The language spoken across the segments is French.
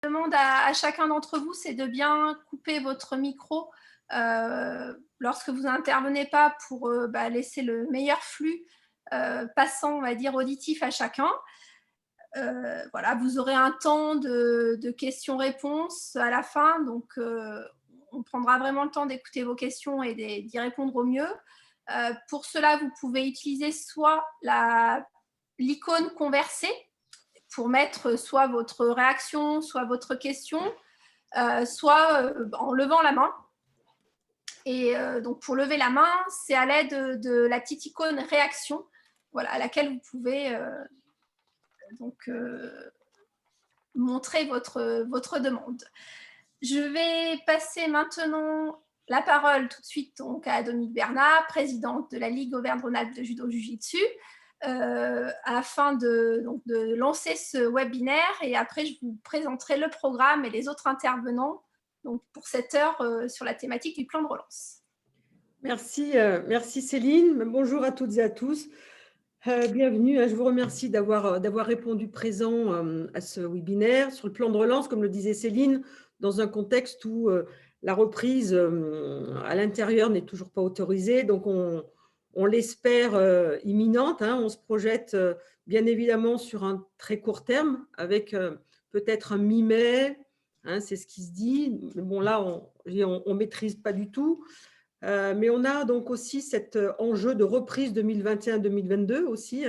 demande à chacun d'entre vous, c'est de bien couper votre micro lorsque vous n'intervenez pas pour laisser le meilleur flux passant, on va dire, auditif à chacun. Voilà, vous aurez un temps de questions-réponses à la fin, donc on prendra vraiment le temps d'écouter vos questions et d'y répondre au mieux. Pour cela, vous pouvez utiliser soit l'icône converser pour mettre soit votre réaction, soit votre question, soit en levant la main. Et donc pour lever la main, c'est à l'aide de la petite icône réaction, voilà, à laquelle vous pouvez montrer votre demande. Je vais passer maintenant la parole tout de suite donc, à Dominique Bernat, présidente de la Ligue Auvergne-Rhône-Alpes de Judo Jiu-Jitsu, afin de lancer ce webinaire, et après je vous présenterai le programme et les autres intervenants donc, pour cette heure sur la thématique du plan de relance. Merci, merci Céline. Bonjour à toutes et à tous. Bienvenue. Je vous remercie d'avoir répondu présent à ce webinaire sur le plan de relance, comme le disait Céline, dans un contexte où la reprise à l'intérieur n'est toujours pas autorisée. Donc, on l'espère imminente. On se projette bien évidemment sur un très court terme avec peut-être un mi-mai. C'est ce qui se dit. Mais bon, là, on ne maîtrise pas du tout. Mais on a donc aussi cet enjeu de reprise 2021-2022 aussi.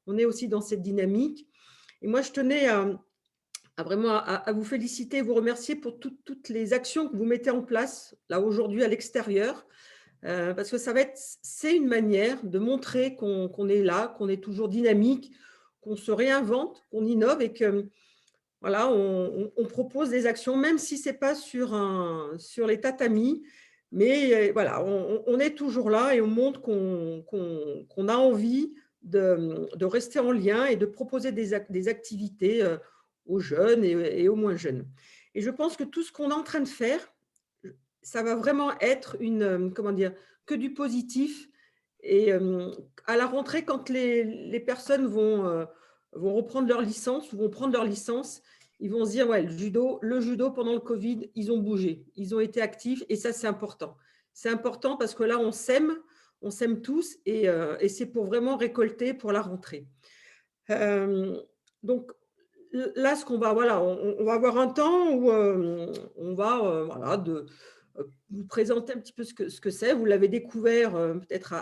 On est aussi dans cette dynamique. Et moi, je tenais vraiment à vous féliciter, vous remercier pour toutes les actions que vous mettez en place là aujourd'hui à l'extérieur. Parce que c'est une manière de montrer qu'on est là, qu'on est toujours dynamique, qu'on se réinvente, qu'on innove et que voilà, on propose des actions, même si ce n'est pas sur les tatamis. Mais voilà, on est toujours là et on montre qu'on a envie de rester en lien et de proposer des activités aux jeunes et aux moins jeunes. Et je pense que tout ce qu'on est en train de faire, ça va vraiment être que du positif. Et à la rentrée, quand les personnes vont reprendre leur licence ou vont prendre leur licence, ils vont se dire, ouais, le judo pendant le Covid, ils ont bougé, ils ont été actifs et ça, c'est important. C'est important parce que là, on s'aime tous et c'est pour vraiment récolter pour la rentrée. Donc, là, on va avoir un temps où on va vous présenter un petit peu ce que c'est. Vous l'avez découvert peut-être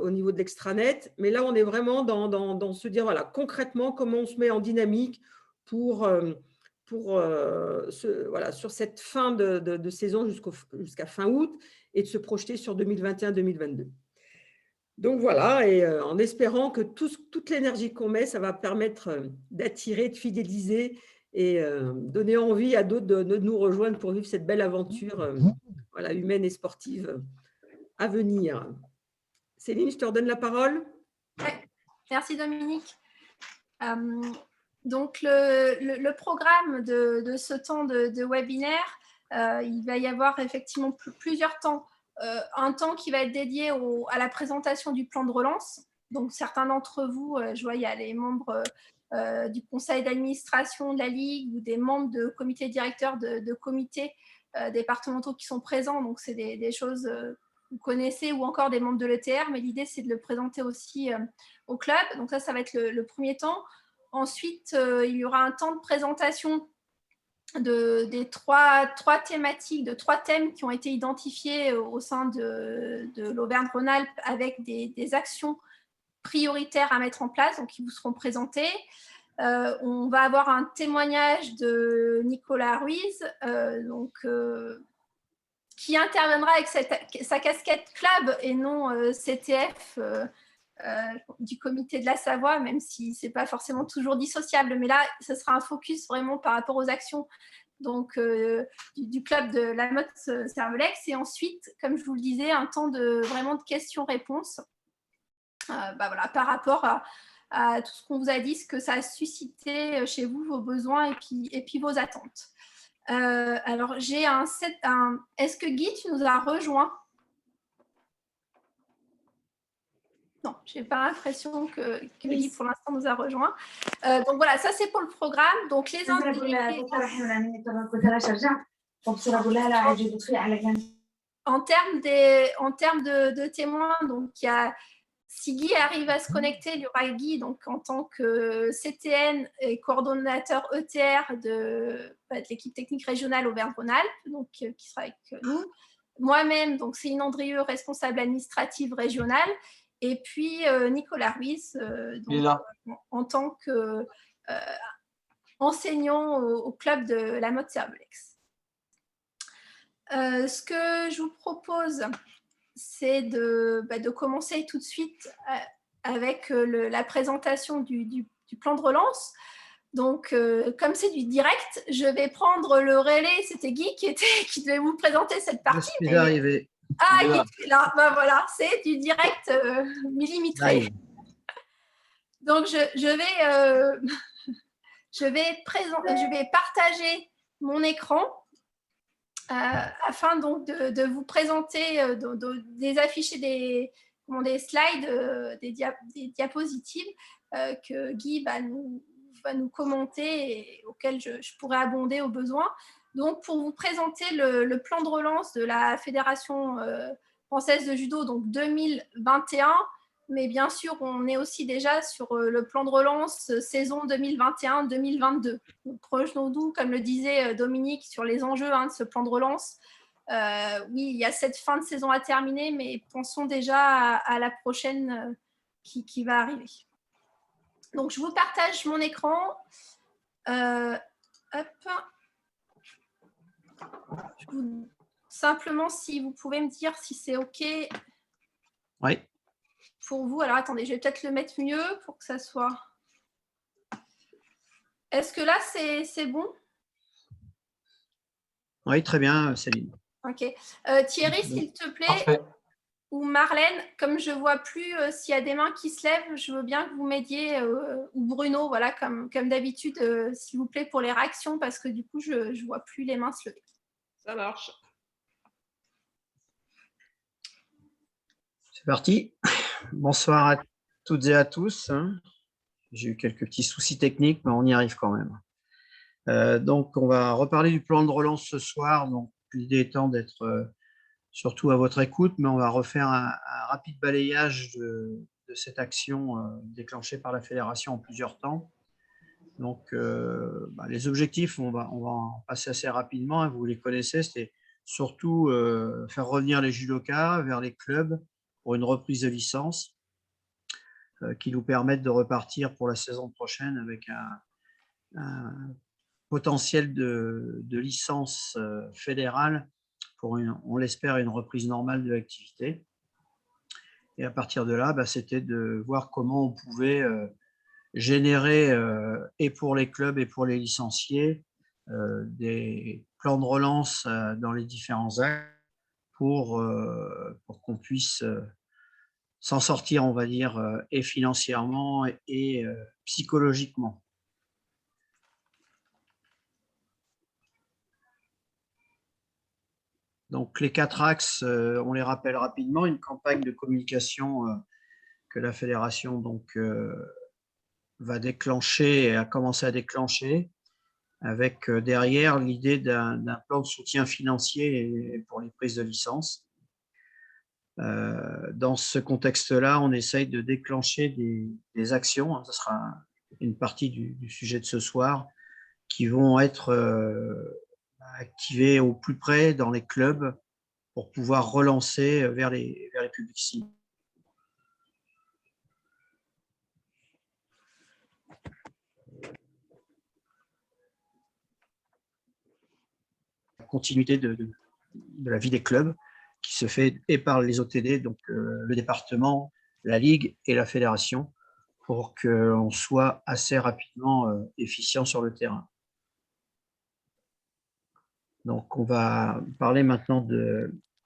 au niveau de l'extranet, mais là, on est vraiment dans se dire, voilà, concrètement, comment on se met en dynamique sur cette fin de saison jusqu'à fin août et de se projeter sur 2021-2022. Donc voilà, et en espérant que toute l'énergie qu'on met, ça va permettre d'attirer, de fidéliser et donner envie à d'autres de nous rejoindre pour vivre cette belle aventure humaine et sportive à venir. Céline, je te redonne la parole. Ouais. Merci Dominique. Donc le programme de ce temps de webinaire, il va y avoir effectivement plusieurs temps. Un temps qui va être dédié à la présentation du plan de relance. Donc certains d'entre vous, je vois il y a les membres du conseil d'administration de la Ligue ou des membres de comité directeur de comités départementaux qui sont présents. Donc c'est des choses que vous connaissez, ou encore des membres de l'ETR, mais l'idée c'est de le présenter aussi au club. Donc ça va être le premier temps. Ensuite, il y aura un temps de présentation des trois thématiques, de 3 thèmes qui ont été identifiés au sein de l'Auvergne-Rhône-Alpes avec des actions prioritaires à mettre en place, donc qui vous seront présentées. On va avoir un témoignage de Nicolas Ruiz, qui interviendra avec sa casquette club et non CTF du comité de la Savoie, même si ce n'est pas forcément toujours dissociable. Mais là, ce sera un focus vraiment par rapport aux actions donc, du club de la Motte Cervelex. Et ensuite, comme je vous le disais, un temps vraiment de questions-réponses par rapport à tout ce qu'on vous a dit, ce que ça a suscité chez vous, vos besoins et puis vos attentes. Alors, j'ai est-ce que Guy, tu nous as rejoint? Non, je n'ai pas l'impression que Guy, pour l'instant, nous a rejoint. Donc voilà, ça c'est pour le programme. Donc les en termes de témoins, donc si Guy arrive à se connecter, il y aura Guy donc, en tant que CTN et coordonnateur ETR de l'équipe technique régionale Auvergne-Rhône-Alpes, donc qui sera avec nous. Moi-même, donc Céline Andrieux, responsable administrative régionale, et puis Nicolas Ruiz, en tant qu'enseignant au club de la mode Cerblex. Ce que je vous propose, c'est de commencer tout de suite avec la présentation du plan de relance. Donc, comme c'est du direct, je vais prendre le relais. C'était Guy qui devait vous présenter cette partie. Je suis arrivé. Ah, Guy, tu es là. Ben voilà, c'est du direct millimétré. Donc, je vais partager mon écran afin donc de vous présenter, afficher des slides, des diapositives que Guy va nous commenter et auxquelles je pourrai abonder au besoin. Donc, pour vous présenter le plan de relance de la Fédération française de judo, donc 2021, mais bien sûr, on est aussi déjà sur le plan de relance saison 2021-2022. Projetons-nous, comme le disait Dominique, sur les enjeux de ce plan de relance. Oui, il y a cette fin de saison à terminer, mais pensons déjà à la prochaine qui va arriver. Donc, je vous partage mon écran. Simplement, si vous pouvez me dire si c'est OK. Oui. Pour vous. Alors, attendez, je vais peut-être le mettre mieux pour que ça soit... Est-ce que là, c'est bon? Oui, très bien, Céline. OK. Thierry, s'il te plaît, Parfait. ou Marlène, comme je ne vois plus s'il y a des mains qui se lèvent, je veux bien que vous m'aidiez, ou Bruno, voilà, comme d'habitude, s'il vous plaît, pour les réactions, parce que du coup, je ne vois plus les mains se lever. Ça marche. C'est parti. Bonsoir à toutes et à tous. J'ai eu quelques petits soucis techniques, mais on y arrive quand même. Donc, on va reparler du plan de relance ce soir. Donc, l'idée étant d'être surtout à votre écoute, mais on va refaire un rapide balayage de cette action déclenchée par la Fédération en plusieurs temps. Donc, les objectifs, on va en passer assez rapidement. Vous les connaissez, c'était surtout faire revenir les judokas vers les clubs pour une reprise de licence qui nous permettent de repartir pour la saison prochaine avec un potentiel de licence fédérale pour, on l'espère, une reprise normale de l'activité. Et à partir de là, c'était de voir comment on pouvait générer, et pour les clubs et pour les licenciés, des plans de relance dans les différents actes pour qu'on puisse s'en sortir, on va dire, et financièrement et psychologiquement. Donc, les 4 axes, on les rappelle rapidement. Une campagne de communication que la Fédération donc, va déclencher et a commencé à déclencher, avec derrière l'idée d'un plan de soutien financier pour les prises de licence. Dans ce contexte-là, on essaye de déclencher des actions, ce sera une partie du sujet de ce soir, qui vont être activées au plus près dans les clubs pour pouvoir relancer vers les publics cibles. La continuité de la vie des clubs qui se fait et par les OTD, donc le département, la ligue et la fédération, pour qu'on soit assez rapidement efficient sur le terrain. Donc, on va parler maintenant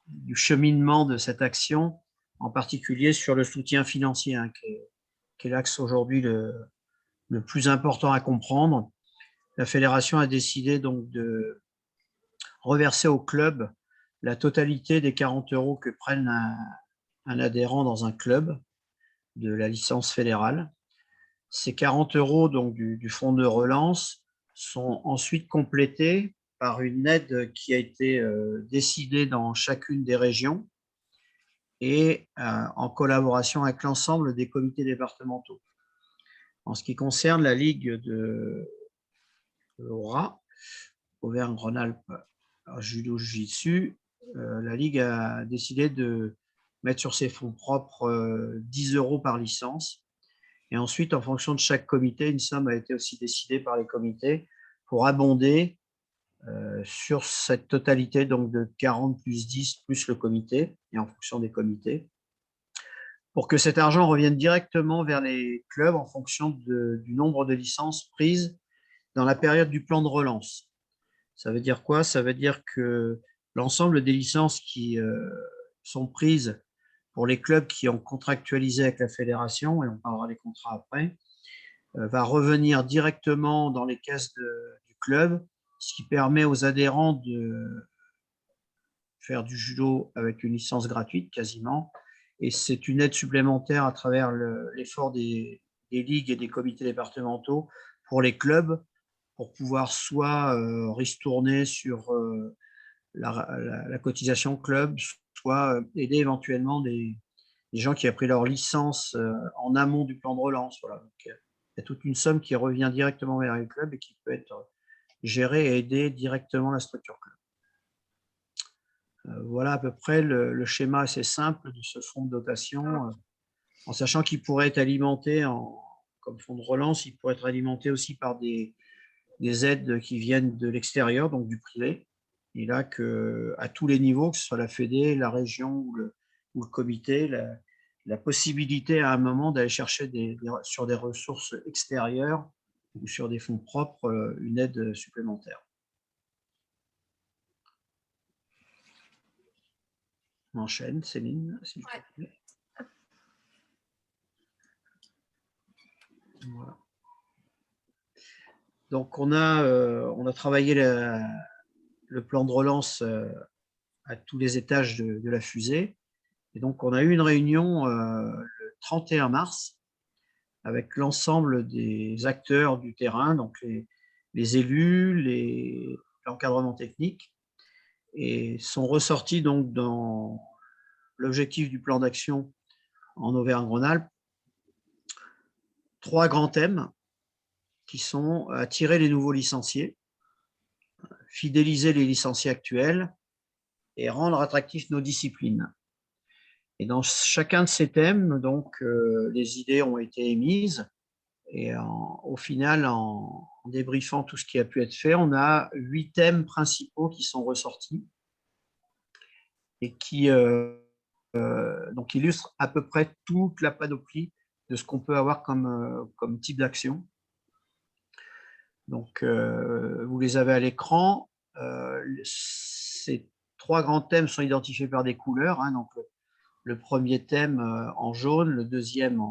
du cheminement de cette action, en particulier sur le soutien financier, qui est l'axe aujourd'hui le plus important à comprendre. La fédération a décidé donc de reverser au club la totalité des 40 € que prennent un adhérent dans un club. de la licence fédérale. Ces 40 € donc, du fonds de relance sont ensuite complétés par une aide qui a été décidée dans chacune des régions et en collaboration avec l'ensemble des comités départementaux. En ce qui concerne la Ligue de l'Aura, Auvergne-Rhône-Alpes Judo Jiu-Jitsu, la Ligue a décidé de mettre sur ses fonds propres 10 € par licence. Et ensuite, en fonction de chaque comité, une somme a été aussi décidée par les comités pour abonder sur cette totalité donc de 40 plus 10 plus le comité, et en fonction des comités, pour que cet argent revienne directement vers les clubs en fonction du nombre de licences prises dans la période du plan de relance. Ça veut dire quoi? Ça veut dire que l'ensemble des licences qui sont prises pour les clubs qui ont contractualisé avec la fédération, et on parlera des contrats après, va revenir directement dans les caisses du club, ce qui permet aux adhérents de faire du judo avec une licence gratuite quasiment. Et c'est une aide supplémentaire à travers l'effort des ligues et des comités départementaux pour les clubs, pour pouvoir soit ristourner sur la cotisation club, soit aider éventuellement des gens qui ont pris leur licence en amont du plan de relance. Voilà. Donc, il y a toute une somme qui revient directement vers les clubs et qui peut être gérée et aider directement la structure club. Voilà à peu près le schéma assez simple de ce fonds de dotation, en sachant qu'il pourrait être alimenté comme fonds de relance, il pourrait être alimenté aussi par des aides qui viennent de l'extérieur, donc du privé. Et là, à tous les niveaux, que ce soit la Fédé, la région ou le comité, la possibilité à un moment d'aller chercher sur des ressources extérieures ou sur des fonds propres une aide supplémentaire. On enchaîne, Céline, s'il te plaît. Voilà. Donc, on a travaillé le plan de relance à tous les étages de la fusée. Et donc, on a eu une réunion le 31 mars avec l'ensemble des acteurs du terrain, donc les élus, l'encadrement technique, et sont ressortis donc dans l'objectif du plan d'action en Auvergne-Rhône-Alpes 3 grands thèmes qui sont attirer les nouveaux licenciés, fidéliser les licenciés actuels et rendre attractifs nos disciplines. Et dans chacun de ces thèmes, donc, les idées ont été émises. Et au final, en débriefant tout ce qui a pu être fait, on a 8 thèmes principaux qui sont ressortis et qui donc illustrent à peu près toute la panoplie de ce qu'on peut avoir comme type d'action. Donc, vous les avez à l'écran. Ces 3 grands thèmes sont identifiés par des couleurs. Donc, le premier thème en jaune, le deuxième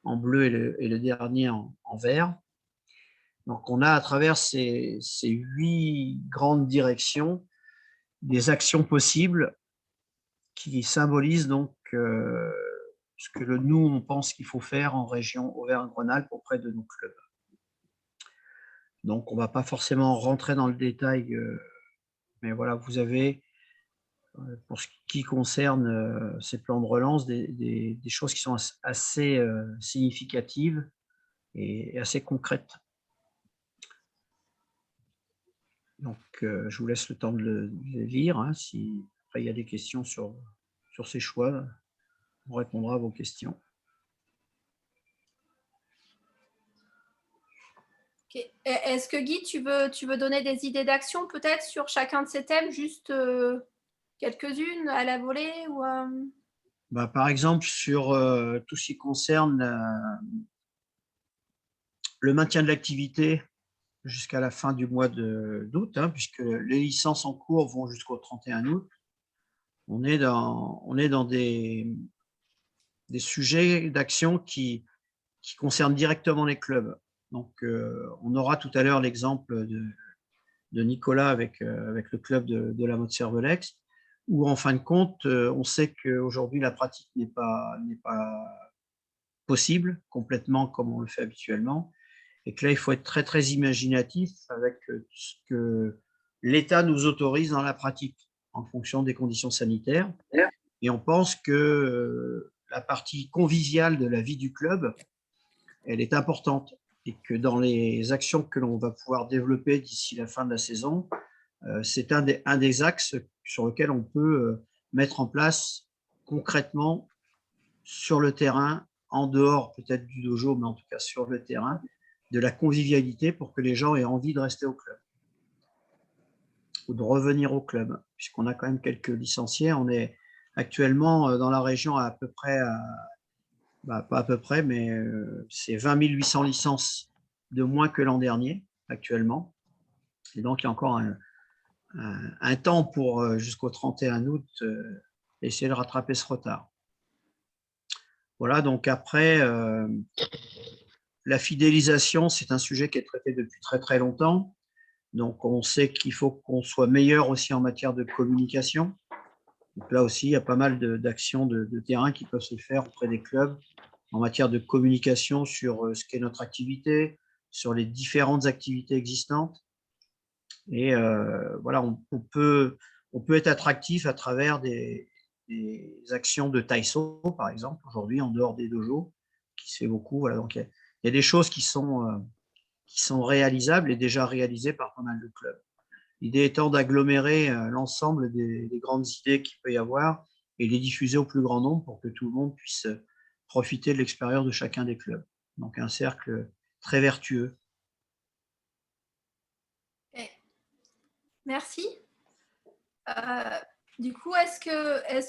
en bleu et le dernier en vert. Donc, on a à travers ces 8 grandes directions des actions possibles qui symbolisent donc ce que nous, on pense qu'il faut faire en région Auvergne-Rhône-Alpes auprès de nos clubs. Donc, on ne va pas forcément rentrer dans le détail, mais voilà, vous avez, pour ce qui concerne ces plans de relance, des choses qui sont assez significatives et assez concrètes. Donc, je vous laisse le temps de les lire. Si après il y a des questions sur ces choix, on répondra à vos questions. Okay. Est-ce que Guy, tu veux donner des idées d'action peut-être sur chacun de ces thèmes, juste quelques-unes à la volée ou Par exemple, sur tout ce qui concerne le maintien de l'activité jusqu'à la fin du mois d'août, puisque les licences en cours vont jusqu'au 31 août. On est dans des sujets d'action qui concernent directement les clubs. Donc, on aura tout à l'heure l'exemple de Nicolas avec le club de la Motte-Cervelex, où en fin de compte, on sait qu'aujourd'hui, la pratique n'est pas possible, complètement comme on le fait habituellement, et que là, il faut être très, très imaginatif avec ce que l'État nous autorise dans la pratique en fonction des conditions sanitaires. Et on pense que la partie conviviale de la vie du club, elle est importante et que dans les actions que l'on va pouvoir développer d'ici la fin de la saison, c'est un des axes sur lequel on peut mettre en place concrètement sur le terrain, en dehors peut-être du dojo, mais en tout cas sur le terrain, de la convivialité pour que les gens aient envie de rester au club ou de revenir au club, puisqu'on a quand même quelques licenciés. On est actuellement dans la région à peu près, pas à peu près, mais c'est 20 800 licences de moins que l'an dernier actuellement. Et donc, il y a encore un temps pour, jusqu'au 31 août, essayer de rattraper ce retard. Voilà, donc après, la fidélisation, c'est un sujet qui est traité depuis très très longtemps. Donc, on sait qu'il faut qu'on soit meilleur aussi en matière de communication. Donc là aussi, il y a pas mal d'actions de terrain qui peuvent se faire auprès des clubs en matière de communication sur ce qu'est notre activité, sur les différentes activités existantes. Et voilà, on peut être attractif à travers des actions de taïso, par exemple, aujourd'hui, en dehors des dojos, qui se fait beaucoup. Voilà, donc il y a des choses qui sont réalisables et déjà réalisées par pas mal de clubs. L'idée étant d'agglomérer l'ensemble des grandes idées qu'il peut y avoir et les diffuser au plus grand nombre pour que tout le monde puisse profiter de l'expérience de chacun des clubs. Donc un cercle très vertueux. Okay. Merci. Du coup, est-ce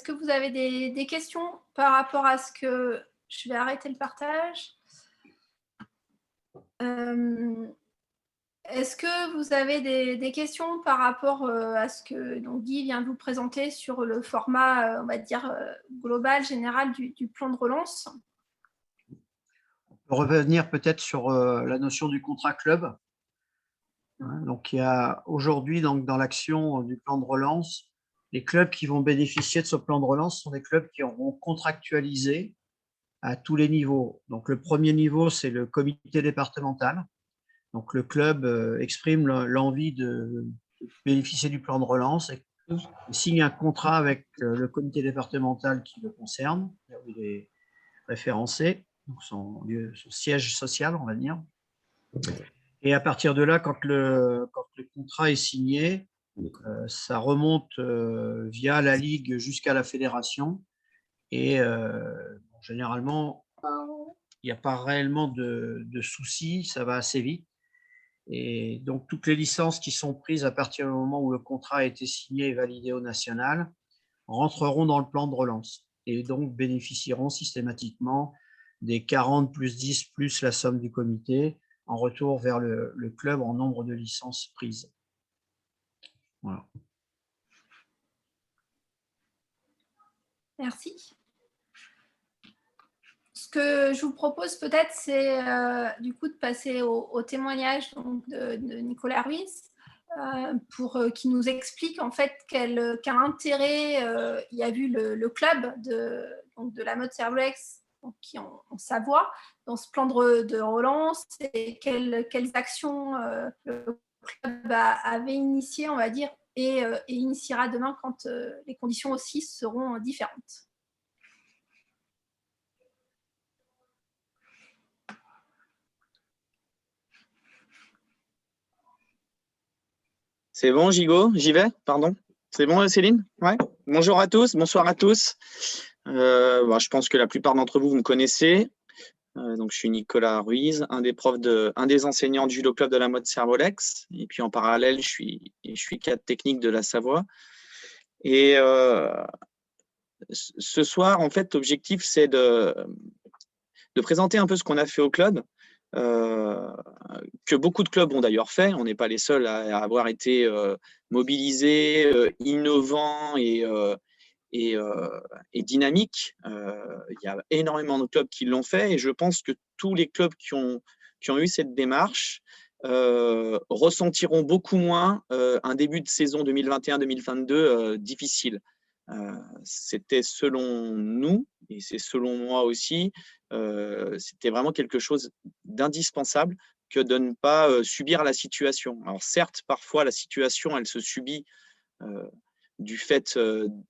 que vous avez des questions par rapport à ce que... Je vais arrêter le partage. Est-ce que vous avez des questions par rapport à ce que donc, Guy vient de vous présenter sur le format, on va dire, global, général du plan de relance? On peut revenir peut-être sur la notion du contrat club. Donc, il y a aujourd'hui, dans l'action du plan de relance, les clubs qui vont bénéficier de ce plan de relance sont des clubs qui auront contractualisé à tous les niveaux. Donc, le premier niveau, c'est le comité départemental. Donc, le club exprime l'envie de bénéficier du plan de relance et signe un contrat avec le comité départemental qui le concerne, là où il est référencé, donc son siège social, on va dire. Et à partir de là, quand le contrat est signé, ça remonte via la Ligue jusqu'à la fédération. Et généralement, il n'y a pas réellement de soucis, ça va assez vite. Et donc, toutes les licences qui sont prises à partir du moment où le contrat a été signé et validé au national rentreront dans le plan de relance et donc bénéficieront systématiquement des 40 plus 10 plus la somme du comité en retour vers le club en nombre de licences prises. Voilà. Merci. Ce que je vous propose peut-être, c'est du coup de passer au témoignage donc, de Nicolas Ruiz pour qu'il nous explique en fait quel intérêt il y a vu le club de la mode Servolex qui en Savoie dans ce plan de relance et quelles actions le club avait initié, on va dire, et initiera demain quand les conditions aussi seront différentes. C'est bon, Gigo? J'y vais? Pardon. C'est bon, Céline? Ouais. Bonjour à tous, bonsoir à tous. Je pense que la plupart d'entre vous me connaissez. Donc, je suis Nicolas Ruiz, un des enseignants du judo club de la mode Servolex. Et puis, en parallèle, je suis cadre technique de la Savoie. Et ce soir, en fait, l'objectif, c'est de présenter un peu ce qu'on a fait au club. Que beaucoup de clubs ont d'ailleurs fait. On n'est pas les seuls à avoir été mobilisés, innovants et dynamiques. Il y a énormément de clubs qui l'ont fait et je pense que tous les clubs qui ont eu cette démarche ressentiront beaucoup moins un début de saison 2021-2022 difficile. C'était selon nous, et c'est selon moi aussi, c'était vraiment quelque chose d'indispensable que de ne pas subir la situation. Alors certes, parfois la situation, elle se subit du fait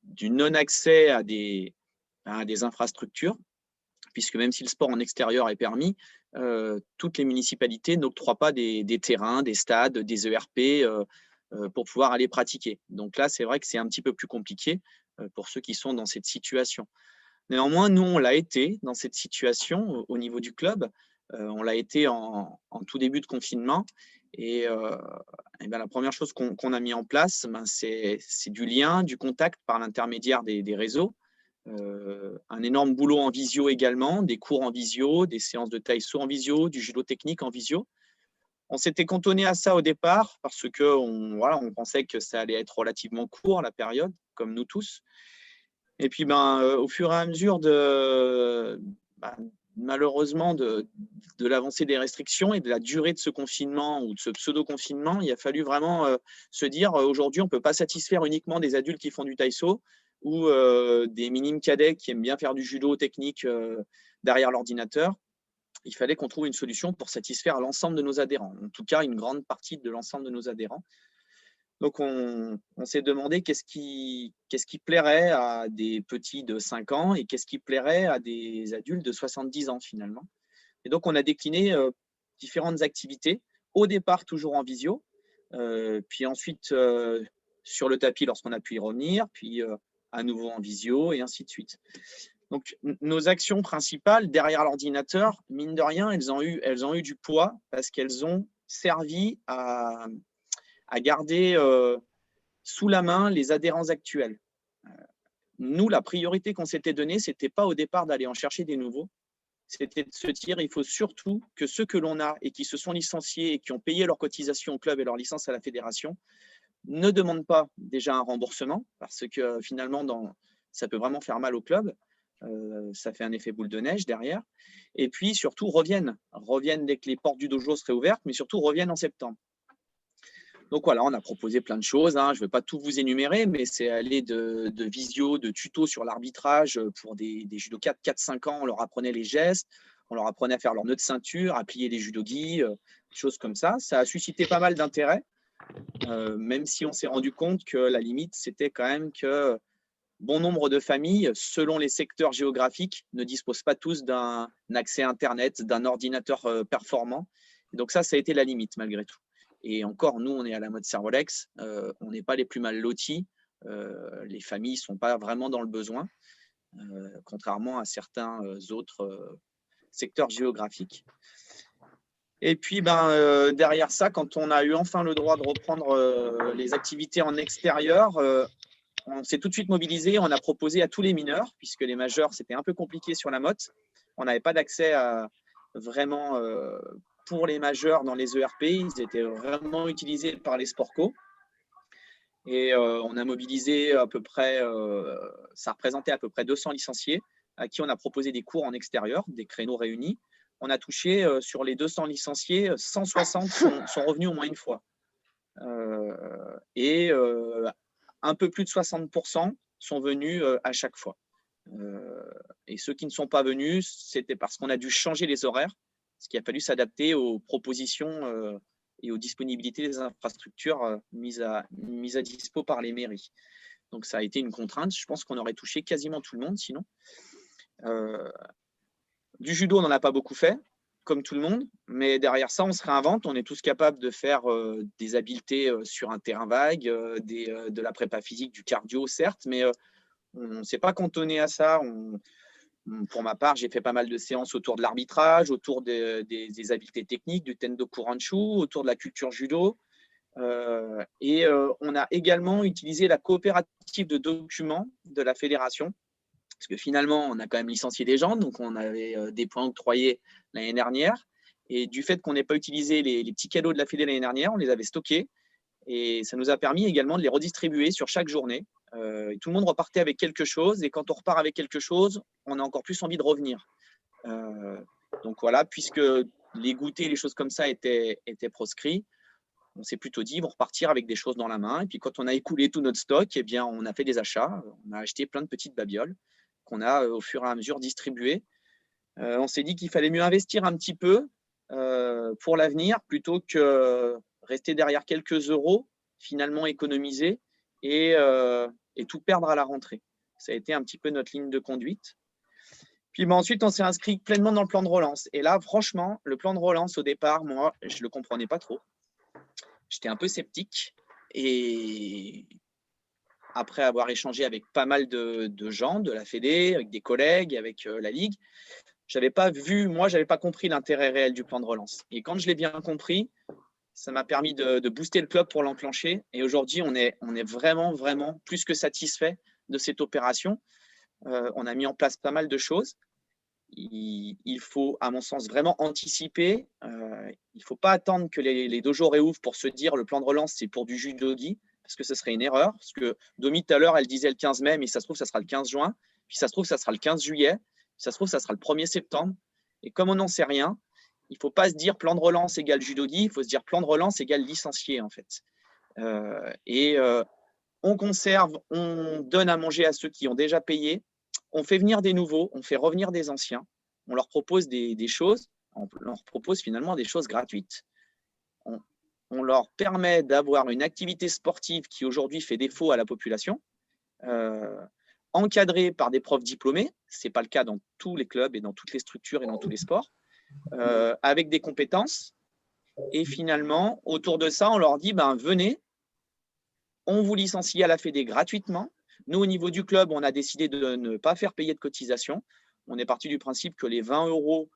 du non-accès à des infrastructures, puisque même si le sport en extérieur est permis, toutes les municipalités n'octroient pas des terrains, des stades, des ERP pour pouvoir aller pratiquer. Donc là, c'est vrai que c'est un petit peu plus compliqué pour ceux qui sont dans cette situation. Néanmoins, nous, on l'a été dans cette situation au niveau du club. On l'a été en tout début de confinement. Et ben, la première chose qu'on a mis en place, ben, c'est du lien, du contact par l'intermédiaire des réseaux. Un énorme boulot en visio également, des cours en visio, des séances de taïso en visio, du judo technique en visio. On s'était cantonné à ça au départ parce qu'on on pensait que ça allait être relativement court la période, comme nous tous. Et puis, au fur et à mesure malheureusement de l'avancée des restrictions et de la durée de ce confinement ou de ce pseudo-confinement, il a fallu vraiment se dire aujourd'hui, on ne peut pas satisfaire uniquement des adultes qui font du taïso ou des minimes cadets qui aiment bien faire du judo technique derrière l'ordinateur. Il fallait qu'on trouve une solution pour satisfaire l'ensemble de nos adhérents, en tout cas une grande partie de l'ensemble de nos adhérents. Donc, on s'est demandé qu'est-ce qui plairait à des petits de 5 ans et qu'est-ce qui plairait à des adultes de 70 ans finalement. Et donc, on a décliné différentes activités, au départ toujours en visio, puis ensuite sur le tapis lorsqu'on a pu y revenir, puis à nouveau en visio et ainsi de suite. Donc, nos actions principales derrière l'ordinateur, mine de rien, elles ont eu du poids parce qu'elles ont servi à garder sous la main les adhérents actuels. Nous, la priorité qu'on s'était donnée, ce n'était pas au départ d'aller en chercher des nouveaux, c'était de se dire il faut surtout que ceux que l'on a et qui se sont licenciés et qui ont payé leur cotisation au club et leur licence à la fédération ne demandent pas déjà un remboursement, parce que finalement, ça peut vraiment faire mal au club. Ça fait un effet boule de neige derrière. Et puis surtout, reviennent dès que les portes du dojo seraient ouvertes, mais surtout reviennent en septembre. Donc voilà, on a proposé plein de choses. Je ne vais pas tout vous énumérer, mais c'est aller de visio, de tutos sur l'arbitrage pour des judokas de 4-5 ans. On leur apprenait les gestes, on leur apprenait à faire leur nœud de ceinture, à plier les judo-gis, des choses comme ça. Ça a suscité pas mal d'intérêt, même si on s'est rendu compte que la limite, c'était quand même que bon nombre de familles, selon les secteurs géographiques, ne disposent pas tous d'un accès Internet, d'un ordinateur performant. Et donc ça a été la limite malgré tout. Et encore, nous, on est à la mode Servolex, on n'est pas les plus mal lotis, les familles ne sont pas vraiment dans le besoin, contrairement à certains autres secteurs géographiques. Et puis, derrière ça, quand on a eu enfin le droit de reprendre les activités en extérieur, on s'est tout de suite mobilisé, on a proposé à tous les mineurs, puisque les majeurs, c'était un peu compliqué sur la motte. On n'avait pas d'accès vraiment pour les majeurs dans les ERP, ils étaient vraiment utilisés par les sportco. Et on a mobilisé à peu près, ça représentait à peu près 200 licenciés à qui on a proposé des cours en extérieur, des créneaux réunis. On a touché sur les 200 licenciés, 160 sont revenus au moins une fois. Et un peu plus de 60% sont venus à chaque fois. Et ceux qui ne sont pas venus, c'était parce qu'on a dû changer les horaires, parce qu'il a fallu s'adapter aux propositions et aux disponibilités des infrastructures mises à dispo par les mairies. Donc ça a été une contrainte. Je pense qu'on aurait touché quasiment tout le monde sinon. Du judo, on n'en a pas beaucoup fait, comme tout le monde, mais derrière ça, on se réinvente. On est tous capables de faire des habiletés sur un terrain vague, de la prépa physique, du cardio, certes, mais on ne s'est pas cantonné à ça. Pour ma part, j'ai fait pas mal de séances autour de l'arbitrage, autour des habiletés techniques, du Tendo Kuranchu, autour de la culture judo. Et on a également utilisé la coopérative de documents de la fédération, parce que finalement, on a quand même licencié des gens, donc on avait des points octroyés l'année dernière. Et du fait qu'on n'ait pas utilisé les petits cadeaux de la fédé l'année dernière, on les avait stockés. Et ça nous a permis également de les redistribuer sur chaque journée. Et tout le monde repartait avec quelque chose. Et quand on repart avec quelque chose, on a encore plus envie de revenir. Donc voilà, puisque les goûters, les choses comme ça étaient proscrits, on s'est plutôt dit, ils vont repartir avec des choses dans la main. Et puis, quand on a écoulé tout notre stock, eh bien, on a fait des achats. On a acheté plein de petites babioles qu'on a au fur et à mesure distribuées. On s'est dit qu'il fallait mieux investir un petit peu pour l'avenir plutôt que rester derrière quelques euros, finalement économiser et tout perdre à la rentrée. Ça a été un petit peu notre ligne de conduite. Puis ensuite, on s'est inscrit pleinement dans le plan de relance. Et là, franchement, le plan de relance, au départ, moi, je ne le comprenais pas trop. J'étais un peu sceptique. Et après avoir échangé avec pas mal de gens de la Fédé, avec des collègues, avec la Ligue, j'avais pas compris l'intérêt réel du plan de relance. Et quand je l'ai bien compris, ça m'a permis de booster le club pour l'enclencher. Et aujourd'hui, on est vraiment, vraiment plus que satisfait de cette opération. On a mis en place pas mal de choses. Il faut, à mon sens, vraiment anticiper. Il ne faut pas attendre que les dojos réouvrent pour se dire le plan de relance, c'est pour du judo-gi, parce que ce serait une erreur. Parce que Domi, tout à l'heure, elle disait le 15 mai, mais ça se trouve, ça sera le 15 juin. Puis ça se trouve, ça sera le 15 juillet. Puis ça se trouve, ça sera le 1er septembre. Et comme on n'en sait rien, il ne faut pas se dire plan de relance égale judo-gi. Il faut se dire plan de relance égale licencié, en fait. On conserve, on donne à manger à ceux qui ont déjà payé. On fait venir des nouveaux, on fait revenir des anciens, on leur propose des choses, on leur propose finalement des choses gratuites. On leur permet d'avoir une activité sportive qui aujourd'hui fait défaut à la population, encadrée par des profs diplômés, ce n'est pas le cas dans tous les clubs et dans toutes les structures et dans tous les sports, avec des compétences. Et finalement, autour de ça, on leur dit, venez, on vous licencie à la Fédé gratuitement. Nous, au niveau du club, on a décidé de ne pas faire payer de cotisation. On est parti du principe que les 20 euros,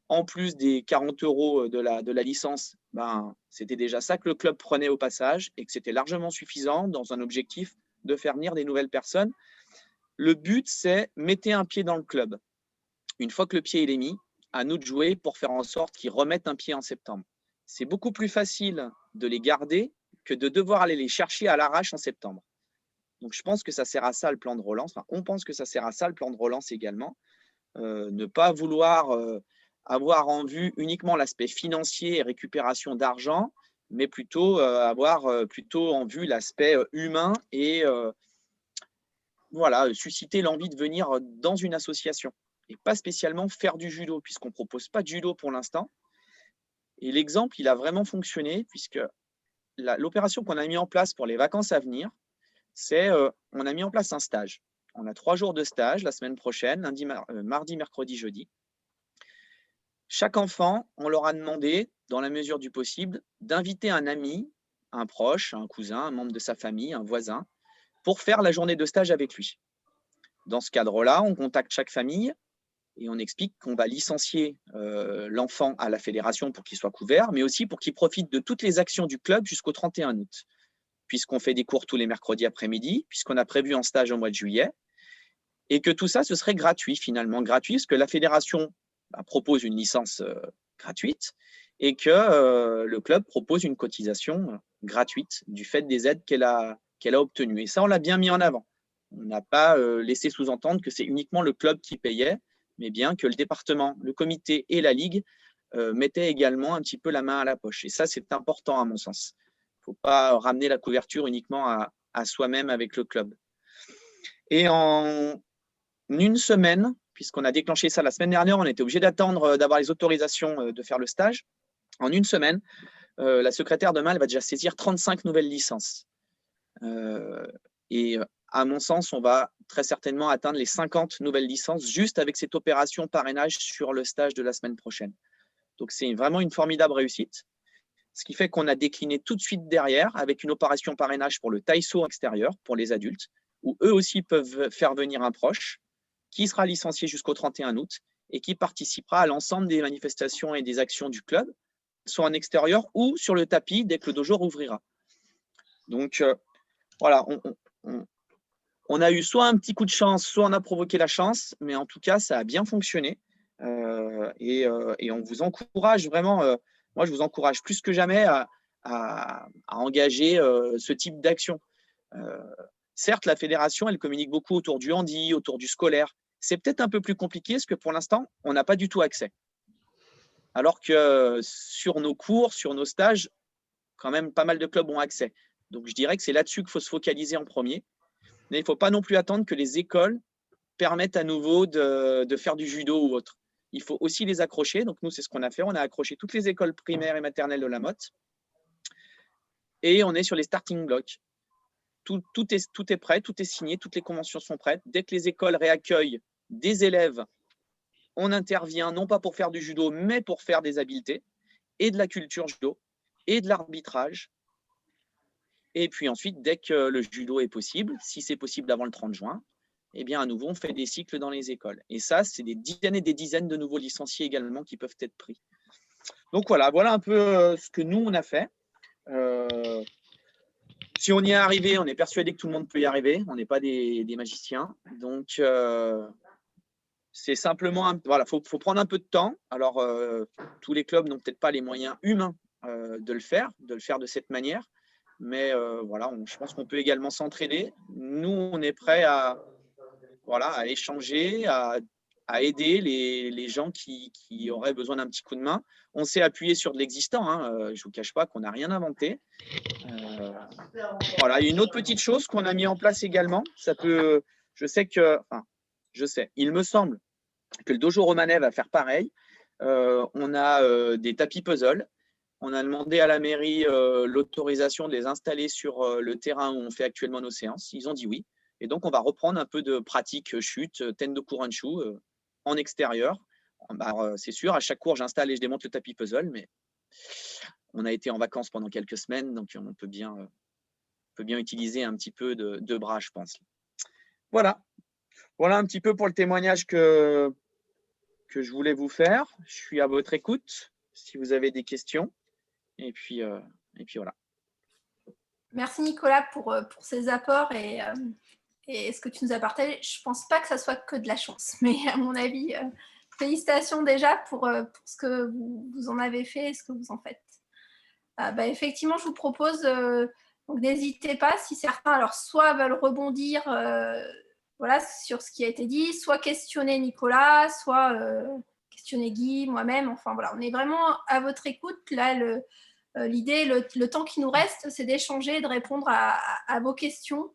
en plus des 40 euros de la licence, c'était déjà ça que le club prenait au passage et que c'était largement suffisant dans un objectif de faire venir des nouvelles personnes. Le but, c'est mettez un pied dans le club. Une fois que le pied est mis, à nous de jouer pour faire en sorte qu'ils remettent un pied en septembre. C'est beaucoup plus facile de les garder que de devoir aller les chercher à l'arrache en septembre. Donc, je pense que ça sert à ça le plan de relance. Enfin, on pense que ça sert à ça le plan de relance également. Ne pas vouloir avoir en vue uniquement l'aspect financier et récupération d'argent, mais plutôt avoir plutôt en vue l'aspect humain et susciter l'envie de venir dans une association et pas spécialement faire du judo, puisqu'on ne propose pas de judo pour l'instant. Et l'exemple, il a vraiment fonctionné, puisque l'opération qu'on a mis en place pour les vacances à venir, c'est on a mis en place un stage. On a 3 jours de stage la semaine prochaine, lundi, mardi, mercredi, jeudi. Chaque enfant, on leur a demandé, dans la mesure du possible, d'inviter un ami, un proche, un cousin, un membre de sa famille, un voisin, pour faire la journée de stage avec lui. Dans ce cadre-là, on contacte chaque famille et on explique qu'on va licencier l'enfant à la fédération pour qu'il soit couvert, mais aussi pour qu'il profite de toutes les actions du club jusqu'au 31 août. Puisqu'on fait des cours tous les mercredis après-midi, puisqu'on a prévu un stage au mois de juillet, et que tout ça, ce serait gratuit finalement, gratuit, parce que la fédération propose une licence gratuite et que le club propose une cotisation gratuite du fait des aides qu'elle a obtenues. Et ça, on l'a bien mis en avant. On n'a pas laissé sous-entendre que c'est uniquement le club qui payait, mais bien que le département, le comité et la ligue mettaient également un petit peu la main à la poche. Et ça, c'est important à mon sens. Il ne faut pas ramener la couverture uniquement à soi-même avec le club. Et en une semaine, puisqu'on a déclenché ça la semaine dernière, on était obligé d'attendre d'avoir les autorisations de faire le stage. En une semaine, la secrétaire demain, elle va déjà saisir 35 nouvelles licences. Et à mon sens, on va très certainement atteindre les 50 nouvelles licences juste avec cette opération parrainage sur le stage de la semaine prochaine. Donc, c'est vraiment une formidable réussite. Ce qui fait qu'on a décliné tout de suite derrière avec une opération parrainage pour le taïso extérieur, pour les adultes, où eux aussi peuvent faire venir un proche qui sera licencié jusqu'au 31 août et qui participera à l'ensemble des manifestations et des actions du club, soit en extérieur ou sur le tapis dès que le dojo rouvrira. Donc, voilà, on a eu soit un petit coup de chance, soit on a provoqué la chance, mais en tout cas, ça a bien fonctionné. Et on vous encourage vraiment, moi je vous encourage plus que jamais à engager ce type d'action. Certes, la fédération, elle communique beaucoup autour du handi, autour du scolaire. C'est peut-être un peu plus compliqué parce que pour l'instant, on n'a pas du tout accès. Alors que sur nos cours, sur nos stages, quand même, pas mal de clubs ont accès. Donc, je dirais que c'est là-dessus qu'il faut se focaliser en premier. Mais il ne faut pas non plus attendre que les écoles permettent à nouveau de faire du judo ou autre. Il faut aussi les accrocher. Donc, nous, c'est ce qu'on a fait. On a accroché toutes les écoles primaires et maternelles de la Motte. Et on est sur les starting blocks. Tout est prêt, tout est signé, toutes les conventions sont prêtes. Dès que les écoles réaccueillent des élèves, on intervient non pas pour faire du judo, mais pour faire des habiletés et de la culture judo et de l'arbitrage. Et puis ensuite, dès que le judo est possible, si c'est possible avant le 30 juin, eh bien, à nouveau, on fait des cycles dans les écoles. Et ça, c'est des dizaines et des dizaines de nouveaux licenciés également qui peuvent être pris. Donc voilà un peu ce que nous, on a fait. Si on y est arrivé, on est persuadé que tout le monde peut y arriver. On n'est pas des magiciens. Donc, c'est simplement, voilà, faut prendre un peu de temps. Alors, tous les clubs n'ont peut-être pas les moyens humains de le faire de cette manière. Mais voilà, je pense qu'on peut également s'entraider. Nous, on est prêts à échanger, à aider les gens qui auraient besoin d'un petit coup de main. On s'est appuyé sur de l'existant. Je ne vous cache pas qu'on n'a rien inventé. Voilà, une autre petite chose qu'on a mis en place également, il me semble que le dojo romanais va faire pareil. On a des tapis puzzle. On a demandé à la mairie l'autorisation de les installer sur le terrain où on fait actuellement nos séances. Ils ont dit oui. Et donc, on va reprendre un peu de pratique chute, tendo kuranchu en extérieur. C'est sûr, à chaque cours, j'installe et je démonte le tapis puzzle, mais on a été en vacances pendant quelques semaines, donc on peut bien utiliser un petit peu de bras, je pense. Voilà un petit peu pour le témoignage que je voulais vous faire. Je suis à votre écoute si vous avez des questions. Et puis voilà. Merci Nicolas pour ces apports et ce que tu nous as partagé. Je ne pense pas que ça soit que de la chance, mais à mon avis, félicitations déjà pour ce que vous en avez fait et ce que vous en faites. Effectivement, je vous propose, donc n'hésitez pas si certains, alors soit veulent rebondir sur ce qui a été dit, soit questionner Nicolas, soit questionner Guy, moi-même. Enfin voilà, on est vraiment à votre écoute. Là, l'idée, le temps qui nous reste, c'est d'échanger, de répondre à vos questions.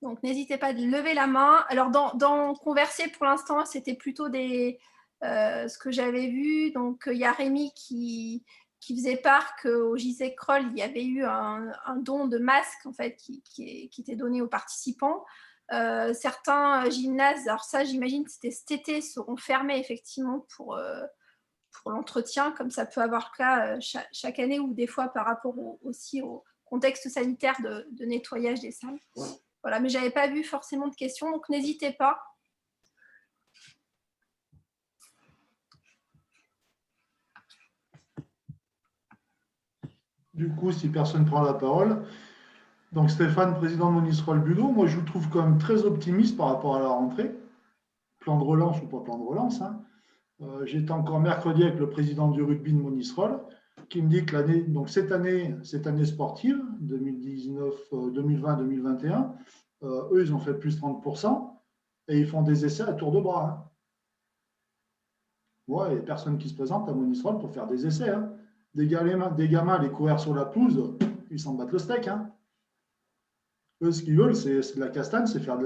Donc, n'hésitez pas à lever la main. Alors, dans Converser, pour l'instant, c'était plutôt ce que j'avais vu. Donc, il y a Rémi qui faisait part qu'au JC Kroll, il y avait eu un don de masques en fait, qui était donné aux participants. Certains gymnases, alors ça, j'imagine que c'était cet été, seront fermés effectivement pour l'entretien, comme ça peut avoir le cas chaque année ou des fois par rapport aussi au contexte sanitaire de nettoyage des salles. Voilà, mais je n'avais pas vu forcément de questions, donc n'hésitez pas. Du coup, si personne ne prend la parole, donc Stéphane, président de Monistrol Budo, moi je vous trouve quand même très optimiste par rapport à la rentrée. Plan de relance ou pas plan de relance. J'étais encore mercredi avec le président du rugby de Monistrol qui me dit que cette année sportive, 2020-2021, eux, ils ont fait plus 30% et ils font des essais à tour de bras. Ouais, il n'y a personne qui se présente à Monistrol pour faire des essais. Des gamins, les courir sur la pelouse, ils s'en battent le steak. Eux, ce qu'ils veulent, c'est de la castagne, c'est faire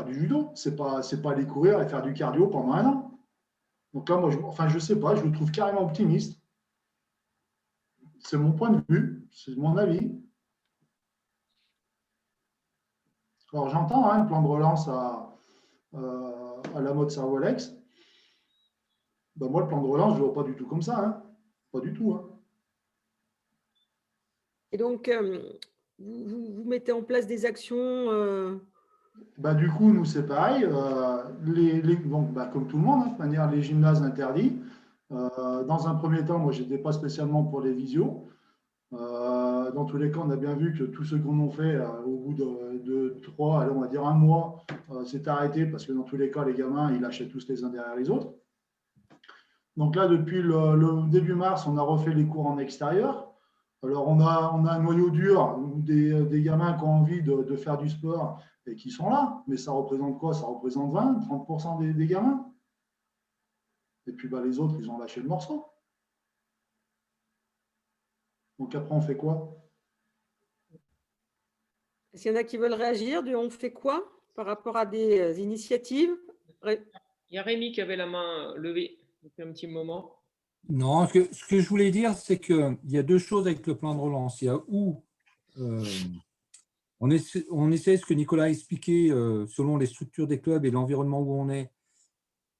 du judo. C'est pas aller courir et faire du cardio pendant 1 an. Donc là, moi, je ne sais pas, je le trouve carrément optimiste. C'est mon point de vue, c'est mon avis. Alors, j'entends le plan de relance à la mode Servolex. Moi, le plan de relance, je ne le vois pas du tout comme ça. Pas du tout. Et donc, vous mettez en place des actions Du coup, nous, c'est pareil. Comme tout le monde, de toute manière, les gymnases interdits. Dans un premier temps, moi, je n'étais pas spécialement pour les visios. Dans tous les cas, on a bien vu que tout ce qu'on a fait au bout de 3, allez, on va dire 1 mois, s'est arrêté parce que dans tous les cas, les gamins, ils lâchaient tous les uns derrière les autres. Donc là, depuis le début mars, on a refait les cours en extérieur. Alors, on a un noyau dur, des gamins qui ont envie de faire du sport et qui sont là. Mais ça représente quoi? Ça représente 20-30% des gamins. Et puis, les autres, ils ont lâché le morceau. Donc après, on fait quoi? Est-ce qu'il y en a qui veulent réagir on fait quoi par rapport à des initiatives? Il y a Rémi qui avait la main levée depuis un petit moment. Non, ce que je voulais dire, c'est qu'il y a deux choses avec le plan de relance. Il y a où on essaie, ce que Nicolas a expliqué, selon les structures des clubs et l'environnement où on est,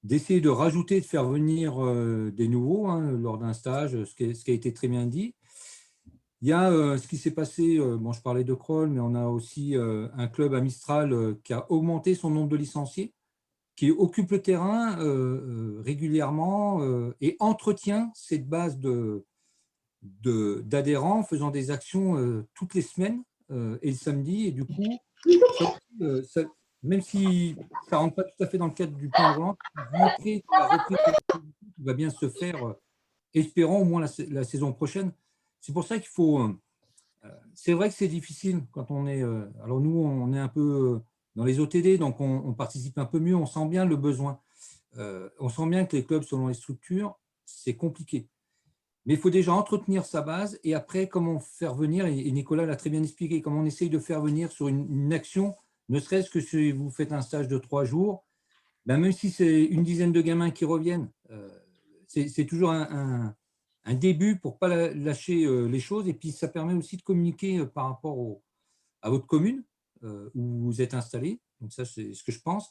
d'essayer de rajouter, de faire venir des nouveaux lors d'un stage, ce qui a été très bien dit. Il y a ce qui s'est passé, bon, je parlais de Kroll, mais on a aussi un club à Mistral qui a augmenté son nombre de licenciés, qui occupe le terrain régulièrement et entretient cette base d'adhérents, faisant des actions toutes les semaines et le samedi. Et du coup, même si ça ne rentre pas tout à fait dans le cadre du plan de relance, montrer que la reprise va bien se faire, espérons au moins la saison prochaine. C'est pour ça qu'il faut… c'est vrai que c'est difficile quand on est… alors nous, on est un peu dans les OTD, donc on participe un peu mieux, on sent bien le besoin. On sent bien que les clubs, selon les structures, c'est compliqué. Mais il faut déjà entretenir sa base et après, comment faire venir, et Nicolas l'a très bien expliqué, comment on essaye de faire venir sur une action, ne serait-ce que si vous faites un stage de 3 jours, ben même si c'est une dizaine de gamins qui reviennent, c'est toujours un début pour ne pas lâcher les choses. Et puis, ça permet aussi de communiquer par rapport à votre commune où vous êtes installé. Donc ça, c'est ce que je pense.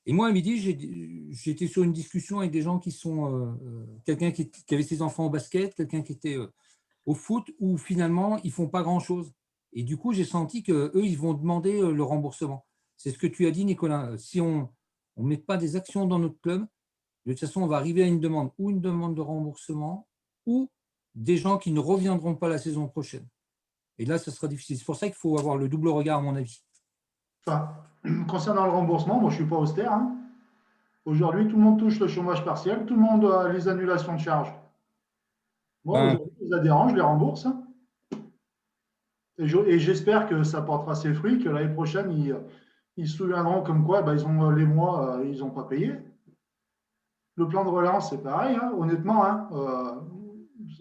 Et moi, à midi, j'ai été sur une discussion avec des gens qui sont… quelqu'un qui avait ses enfants au basket, quelqu'un qui était au foot, où finalement, ils ne font pas grand-chose. Et du coup, j'ai senti qu'eux, ils vont demander le remboursement. C'est ce que tu as dit, Nicolas. Si on ne met pas des actions dans notre club, de toute façon, on va arriver à une demande de remboursement ou des gens qui ne reviendront pas la saison prochaine. Et là, ce sera difficile. C'est pour ça qu'il faut avoir le double regard, à mon avis. Enfin, concernant le remboursement, moi je ne suis pas austère. Hein. Aujourd'hui, tout le monde touche le chômage partiel, tout le monde a les annulations de charges. Moi, aujourd'hui, les adhérents, je les rembourse. Hein. Et j'espère que ça portera ses fruits, que l'année prochaine, ils se souviendront comme quoi ils ont les mois, ils n'ont pas payé. Le plan de relance, c'est pareil, hein, honnêtement. Hein,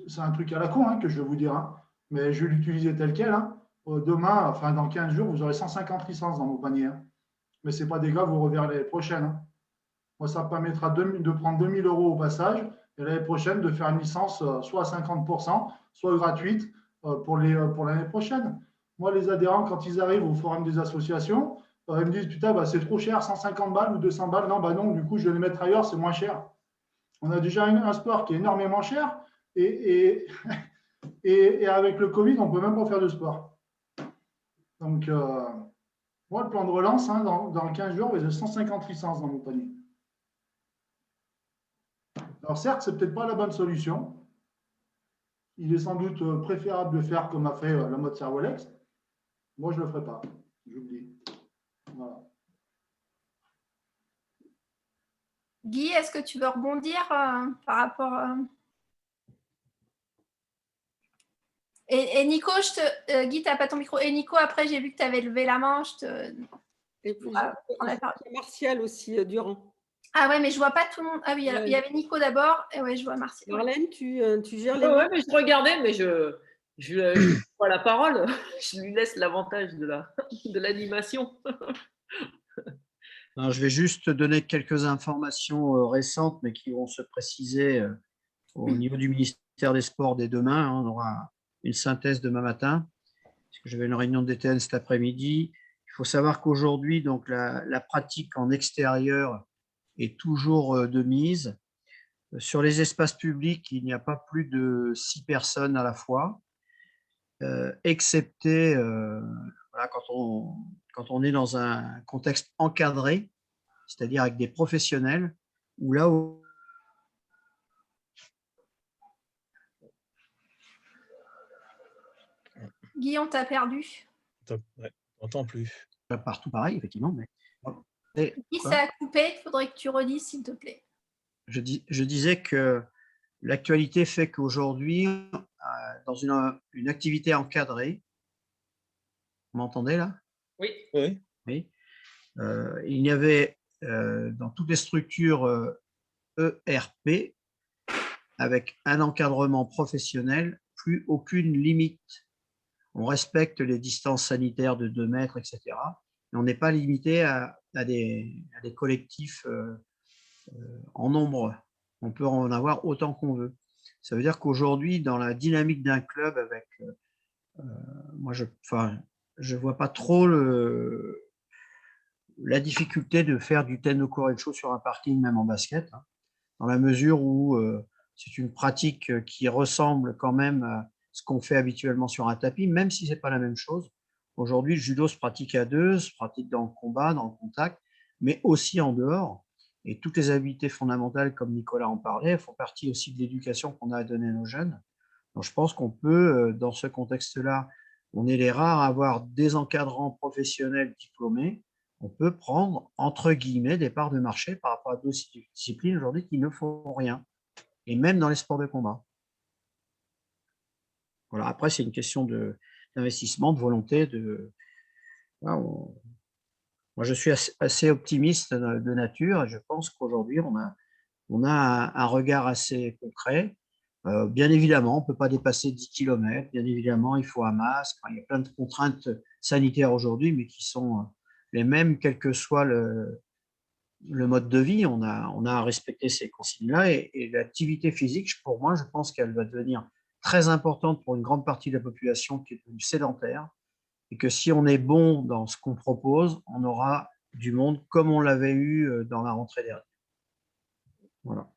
c'est un truc à la con hein, que je vais vous dire. Hein, mais je vais l'utiliser tel quel. Hein. Demain, enfin dans 15 jours, vous aurez 150 licences dans vos paniers. Hein. Mais ce n'est pas des gars, vous reverrez l'année prochaine. Hein. Moi, ça me permettra de prendre 2 000 € au passage et l'année prochaine de faire une licence soit à 50%, soit gratuite pour l'année prochaine. Moi, les adhérents, quand ils arrivent au forum des associations, ils me disent putain, c'est trop cher, 150 balles ou 200 balles. Non, non, du coup, je vais les mettre ailleurs, c'est moins cher. On a déjà un sport qui est énormément cher et avec le Covid, on ne peut même pas faire de sport. Donc, moi, le plan de relance, hein, dans 15 jours, j'ai 150 licences dans mon panier. Alors, certes, ce n'est peut-être pas la bonne solution. Il est sans doute préférable de faire comme a fait la mode Servolex. Moi, je ne le ferai pas. Je vous le dis. Voilà. Guy, est-ce que tu veux rebondir par rapport… Et Nico, Guy, tu n'as pas ton micro. Et Nico, après, j'ai vu que tu avais levé la main. Et puis, Martial aussi, Durand. Ah ouais, mais je ne vois pas tout le monde. Ah oui, alors, il y avait Nico d'abord. Et ouais, je vois Martial. Marlène, tu gères les… Oui, mais je regardais, mais je vois la parole. Je lui laisse l'avantage de l'animation. Je vais juste donner quelques informations récentes, mais qui vont se préciser au niveau du ministère des Sports dès demain. On aura une synthèse demain matin, parce que j'avais une réunion de DTN cet après-midi. Il faut savoir qu'aujourd'hui, donc la pratique en extérieur est toujours de mise. Sur les espaces publics, il n'y a pas plus de 6 personnes à la fois, excepté voilà, quand on est dans un contexte encadré, c'est-à-dire avec des professionnels, où là où… Guy, on t'a perdu. Ouais, on n'entend plus. Partout pareil, effectivement. Mais… Guy, ça a coupé, il faudrait que tu redises, s'il te plaît. Je disais que l'actualité fait qu'aujourd'hui, dans une activité encadrée, vous m'entendez là? Oui. Oui. Il y avait dans toutes les structures ERP, avec un encadrement professionnel, plus aucune limite. On respecte les distances sanitaires de 2 mètres, etc. Mais on n'est pas limité à des collectifs en nombre. On peut en avoir autant qu'on veut. Ça veut dire qu'aujourd'hui, dans la dynamique d'un club, avec, moi, je vois pas trop la difficulté de faire du tennis correccio sur un parking, même en basket, hein, dans la mesure où c'est une pratique qui ressemble quand même à ce qu'on fait habituellement sur un tapis, même si ce n'est pas la même chose. Aujourd'hui, le judo se pratique à 2, se pratique dans le combat, dans le contact, mais aussi en dehors. Et toutes les habiletés fondamentales, comme Nicolas en parlait, font partie aussi de l'éducation qu'on a à donner à nos jeunes. Donc, je pense qu'on peut, dans ce contexte-là, on est les rares à avoir des encadrants professionnels diplômés. On peut prendre, entre guillemets, des parts de marché par rapport à d'autres disciplines aujourd'hui qui ne font rien. Et même dans les sports de combat. Voilà. Après, c'est une question d'investissement, de volonté. Voilà, moi, je suis assez optimiste de nature et je pense qu'aujourd'hui, on a un regard assez concret. Bien évidemment, on ne peut pas dépasser 10 km. Bien évidemment, il faut un masque. Enfin, il y a plein de contraintes sanitaires aujourd'hui, mais qui sont les mêmes, quel que soit le mode de vie. On a à respecter ces consignes-là. Et l'activité physique, pour moi, je pense qu'elle va devenir très importante pour une grande partie de la population qui est devenue sédentaire. Et que si on est bon dans ce qu'on propose, on aura du monde comme on l'avait eu dans la rentrée dernière. Voilà.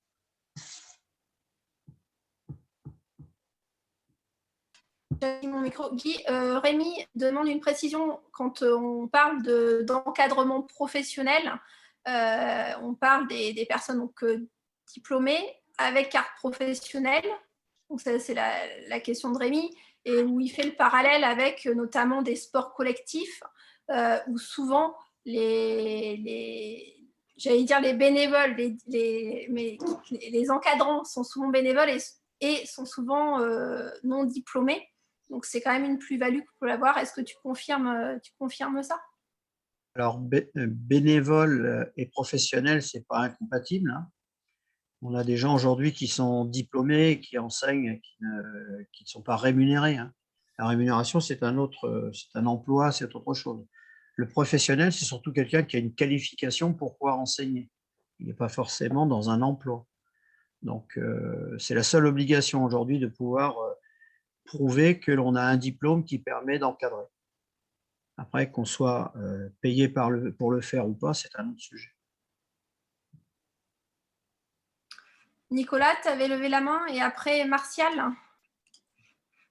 J'ai mon micro. Guy, Rémi demande une précision quand on parle d'encadrement professionnel. On parle des personnes donc, diplômées avec carte professionnelle. Donc ça, c'est la question de Rémi, et où il fait le parallèle avec notamment des sports collectifs où souvent j'allais dire les bénévoles, mais les encadrants sont souvent bénévoles et sont souvent non diplômés. Donc, c'est quand même une plus-value qu'on peut avoir. Est-ce que tu confirmes ça? Alors, bénévole et professionnel, ce n'est pas incompatible, hein. On a des gens aujourd'hui qui sont diplômés, qui enseignent, qui ne sont pas rémunérés, hein. La rémunération, c'est un emploi, c'est autre chose. Le professionnel, c'est surtout quelqu'un qui a une qualification pour pouvoir enseigner. Il n'est pas forcément dans un emploi. Donc, c'est la seule obligation aujourd'hui de pouvoir prouver que l'on a un diplôme qui permet d'encadrer. Après, qu'on soit payé pour le faire ou pas, c'est un autre sujet. Nicolas, tu avais levé la main et après Martial.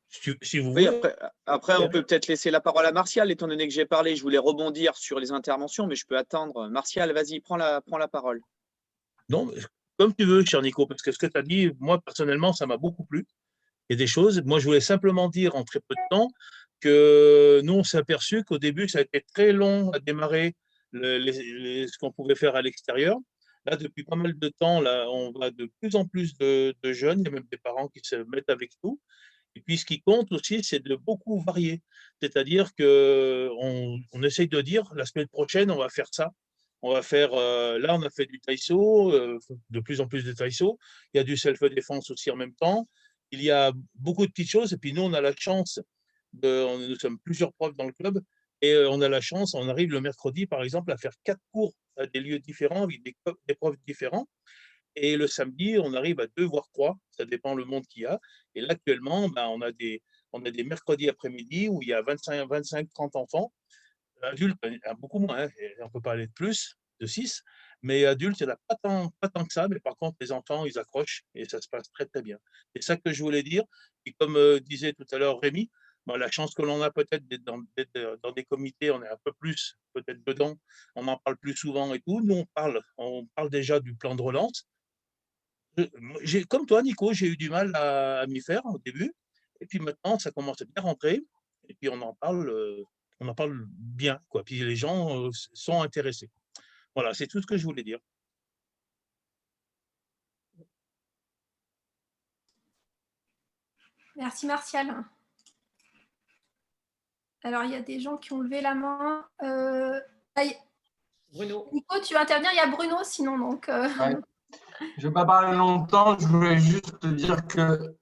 Si vous voulez. Oui, après, on peut peut-être laisser la parole à Martial, étant donné que j'ai parlé. Je voulais rebondir sur les interventions, mais je peux attendre. Martial, vas-y, prends la parole. Non, comme tu veux, cher Nico, parce que ce que tu as dit, moi, personnellement, ça m'a beaucoup plu. Il y a des choses. Moi, je voulais simplement dire en très peu de temps que nous, on s'est aperçu qu'au début, ça a été très long à démarrer ce qu'on pouvait faire à l'extérieur. Là, depuis pas mal de temps, là, on voit de plus en plus de jeunes, il y a même des parents qui se mettent avec nous. Et puis, ce qui compte aussi, c'est de beaucoup varier. C'est-à-dire qu'on essaye de dire, la semaine prochaine, on va faire ça. On va faire, là, on a fait du taïso, de plus en plus de taïso. Il y a du self-défense aussi en même temps. Il y a beaucoup de petites choses. Et puis, nous, on a la chance, nous sommes plusieurs profs dans le club, et on a la chance, on arrive le mercredi, par exemple, à faire 4 cours à des lieux différents, avec des profs différents. Et le samedi, on arrive à 2 voire 3, ça dépend le monde qu'il y a. Et là, actuellement, on a des mercredis après-midi où il y a 25-30 enfants. Adultes, il y a beaucoup moins, hein, on ne peut pas aller de plus, de 6. Mais adultes, il n'y en a pas tant que ça. Mais par contre, les enfants, ils accrochent et ça se passe très, très bien. C'est ça que je voulais dire. Et comme disait tout à l'heure Rémi, la chance que l'on a peut-être d'être dans des comités, on est un peu plus peut-être dedans, on en parle plus souvent et tout. Nous, on parle déjà du plan de relance. Comme toi, Nico, j'ai eu du mal à m'y faire au début. Et puis maintenant, ça commence à bien rentrer. Et puis on en parle bien, quoi. Puis les gens sont intéressés. Voilà, c'est tout ce que je voulais dire. Merci, Martial. Alors, il y a des gens qui ont levé la main. Bruno. Nico, tu veux intervenir? Il y a Bruno, sinon. Donc, ouais. Je ne vais pas parler longtemps. Je voulais juste te dire que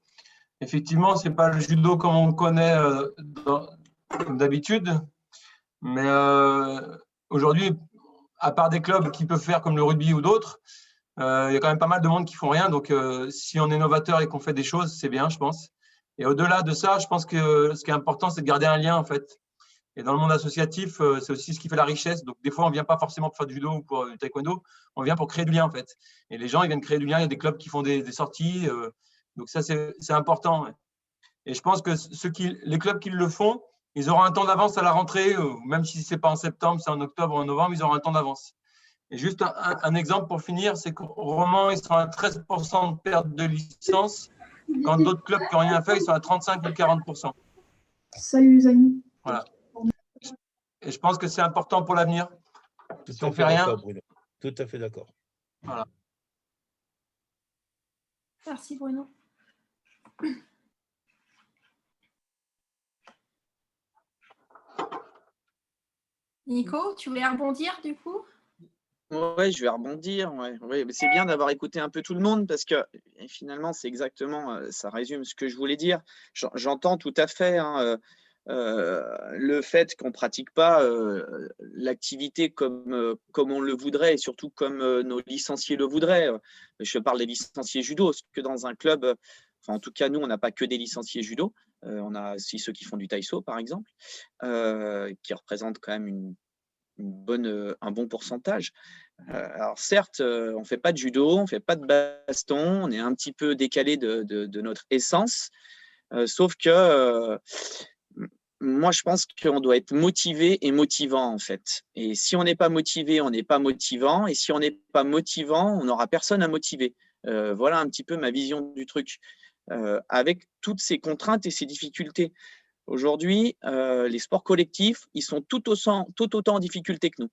Effectivement, ce n'est pas le judo comme on le connaît comme d'habitude. Mais aujourd'hui, à part des clubs qui peuvent faire comme le rugby ou d'autres, il y a quand même pas mal de monde qui font rien. Donc, si on est novateur et qu'on fait des choses, c'est bien, je pense. Et au-delà de ça, je pense que ce qui est important, c'est de garder un lien, en fait. Et dans le monde associatif, c'est aussi ce qui fait la richesse. Donc, des fois, on ne vient pas forcément pour faire du judo ou pour du taekwondo. On vient pour créer du lien, en fait. Et les gens, ils viennent créer du lien. Il y a des clubs qui font des sorties. Donc, ça, c'est important. Ouais. Et je pense que les clubs qui le font, ils auront un temps d'avance à la rentrée, même si ce n'est pas en septembre, c'est en octobre ou en novembre, ils auront un temps d'avance. Et juste un exemple pour finir, c'est qu'au Roman, ils sont à 13% de perte de licence, quand d'autres clubs qui n'ont rien fait, ils sont à 35 ou 40%. Salut les amis. Voilà. Et je pense que c'est important pour l'avenir. Si on ne fait rien, Bruno. Tout à fait d'accord. Voilà. Merci Bruno. Nico, tu voulais rebondir du coup? Oui, je vais rebondir. Ouais. C'est bien d'avoir écouté un peu tout le monde parce que finalement, c'est exactement, ça résume ce que je voulais dire. J'entends tout à fait le fait qu'on ne pratique pas l'activité comme on le voudrait et surtout comme nos licenciés le voudraient. Je parle des licenciés judo, parce que dans un club, enfin, en tout cas, nous, on n'a pas que des licenciés judo. On a aussi ceux qui font du taïso, par exemple, qui représentent quand même un bon pourcentage. Alors certes, on ne fait pas de judo, on ne fait pas de baston, on est un petit peu décalé de notre essence, sauf que moi, je pense qu'on doit être motivé et motivant, en fait. Et si on n'est pas motivé, on n'est pas motivant. Et si on n'est pas motivant, on n'aura personne à motiver. Voilà un petit peu ma vision du truc. Avec toutes ces contraintes et ces difficultés. Aujourd'hui, les sports collectifs, ils sont tout autant en difficulté que nous.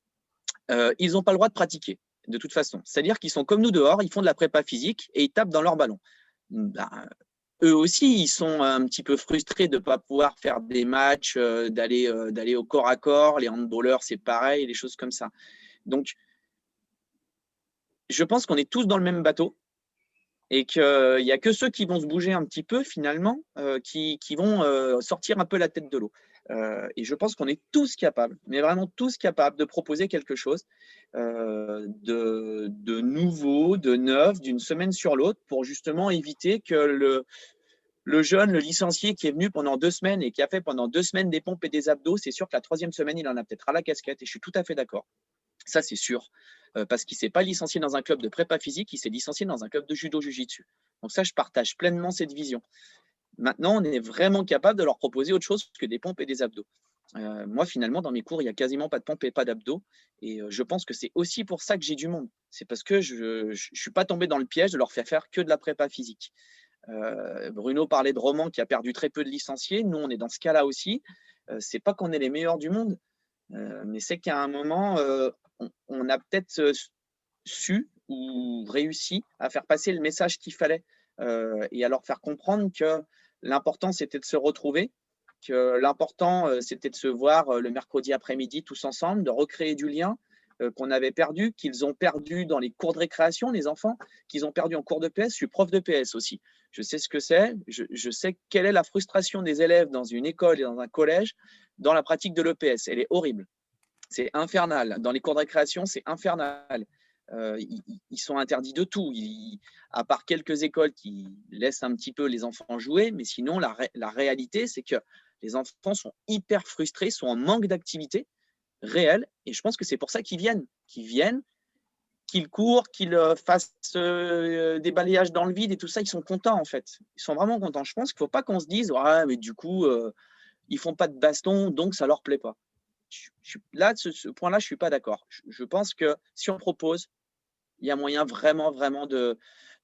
Ils n'ont pas le droit de pratiquer, de toute façon. C'est-à-dire qu'ils sont comme nous dehors, ils font de la prépa physique et ils tapent dans leur ballon. Eux aussi, ils sont un petit peu frustrés de ne pas pouvoir faire des matchs, d'aller au corps à corps. Les handballeurs, c'est pareil, des choses comme ça. Donc, je pense qu'on est tous dans le même bateau et qu'il n'y a que ceux qui vont se bouger un petit peu, finalement, qui vont sortir un peu la tête de l'eau. Et je pense qu'on est tous capables, mais vraiment tous capables de proposer quelque chose de nouveau, de neuf, d'une semaine sur l'autre, pour justement éviter que le jeune, le licencié qui est venu pendant 2 semaines et qui a fait pendant 2 semaines des pompes et des abdos, c'est sûr que la 3e semaine, il en a peut-être à la casquette, et je suis tout à fait d'accord. Ça, c'est sûr, parce qu'il ne s'est pas licencié dans un club de prépa physique, il s'est licencié dans un club de judo jujitsu. Donc ça, je partage pleinement cette vision. Maintenant, on est vraiment capable de leur proposer autre chose que des pompes et des abdos. Moi, finalement, dans mes cours, il n'y a quasiment pas de pompes et pas d'abdos. Et je pense que c'est aussi pour ça que j'ai du monde. C'est parce que je ne suis pas tombé dans le piège de leur faire que de la prépa physique. Bruno parlait de Roman qui a perdu très peu de licenciés. Nous, on est dans ce cas-là aussi. Ce n'est pas qu'on est les meilleurs du monde, mais c'est qu'à un moment, on a peut-être su ou réussi à faire passer le message qu'il fallait et à leur faire comprendre que l'important, c'était de se retrouver, que l'important, c'était de se voir le mercredi après-midi tous ensemble, de recréer du lien qu'on avait perdu, qu'ils ont perdu dans les cours de récréation, les enfants, qu'ils ont perdu en cours de PS. Je suis prof de PS aussi. Je sais ce que c'est. Je sais quelle est la frustration des élèves dans une école et dans un collège dans la pratique de l'EPS. Elle est horrible. C'est infernal. Dans les cours de récréation, c'est infernal. Ils sont interdits de tout, à part quelques écoles qui laissent un petit peu les enfants jouer, mais sinon la réalité, c'est que les enfants sont hyper frustrés, sont en manque d'activité réelle, et je pense que c'est pour ça qu'ils viennent, qu'ils courent, qu'ils fassent des balayages dans le vide et tout ça. Ils sont contents, en fait. Ils sont vraiment contents. Je pense qu'il ne faut pas qu'on se dise ouais, mais du coup, ils ne font pas de baston, donc ça ne leur plaît pas. Là, ce point-là, je ne suis pas d'accord. Je pense que si on propose, il y a moyen vraiment de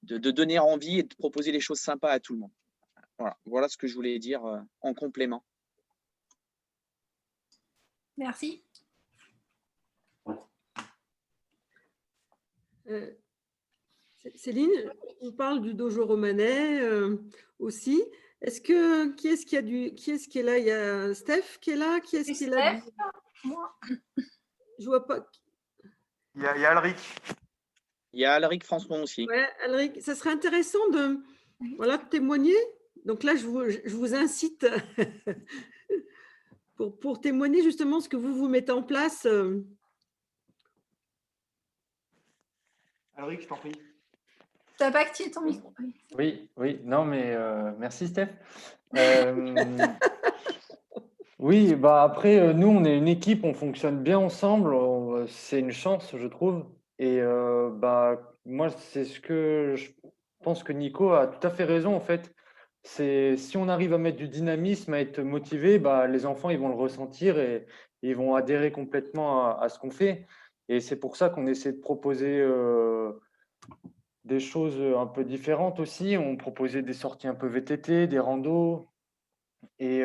donner envie et de proposer des choses sympas à tout le monde. Voilà ce que je voulais dire en complément. Merci. Céline, on parle du dojo romanais aussi. Qui est-ce qui est là? Il y a Steph qui est là. Qui est-ce qui est là? Moi. Je vois pas. Il y a Alric. Il y a Alric François aussi. Ouais, Alric, ça serait intéressant de témoigner Donc là, je vous incite pour témoigner justement ce que vous mettez en place. Alric, je t'en prie. Tu n'as pas activé ton micro. Oui, non, mais merci Steph. Oui, bah après, nous, on est une équipe, on fonctionne bien ensemble, c'est une chance, je trouve. Et bah, moi, c'est ce que je pense que Nico a tout à fait raison, en fait. C'est si on arrive à mettre du dynamisme, à être motivé, bah, les enfants, ils vont le ressentir et ils vont adhérer complètement à ce qu'on fait. Et c'est pour ça qu'on essaie de proposer des choses un peu différentes aussi. On proposait des sorties un peu VTT, des randos. Et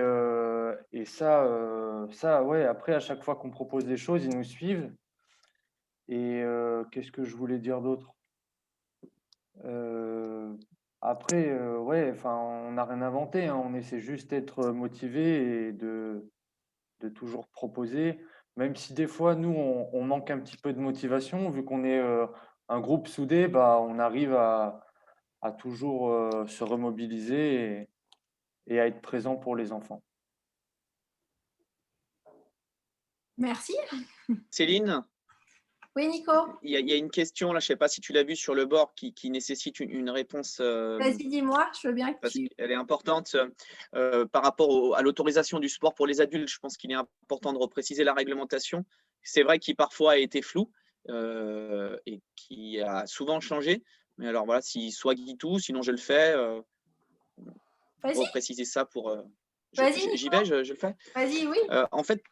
ça, ouais, après, à chaque fois qu'on propose des choses, ils nous suivent. Et qu'est-ce que je voulais dire d'autre? Après, ouais, enfin, on n'a rien inventé, hein. On essaie juste d'être motivé et de toujours proposer. Même si des fois, nous, on manque un petit peu de motivation, vu qu'on est un groupe soudé, bah, on arrive à toujours se remobiliser et à être présent pour les enfants. Merci. Céline, Oui, Nico. il y a une question, là, je ne sais pas si tu l'as vue sur le board, qui nécessite une réponse. Vas-y, dis-moi, je veux bien que Parce tu… qu'elle est importante par rapport à l'autorisation du sport pour les adultes. Je pense qu'il est important de repréciser la réglementation. C'est vrai qu'il parfois a été flou et qui a souvent changé. Mais alors voilà, si soit Guitou, sinon je le fais. Repréciser ça pour. J'y vais, je le fais. Vas-y, oui. En fait,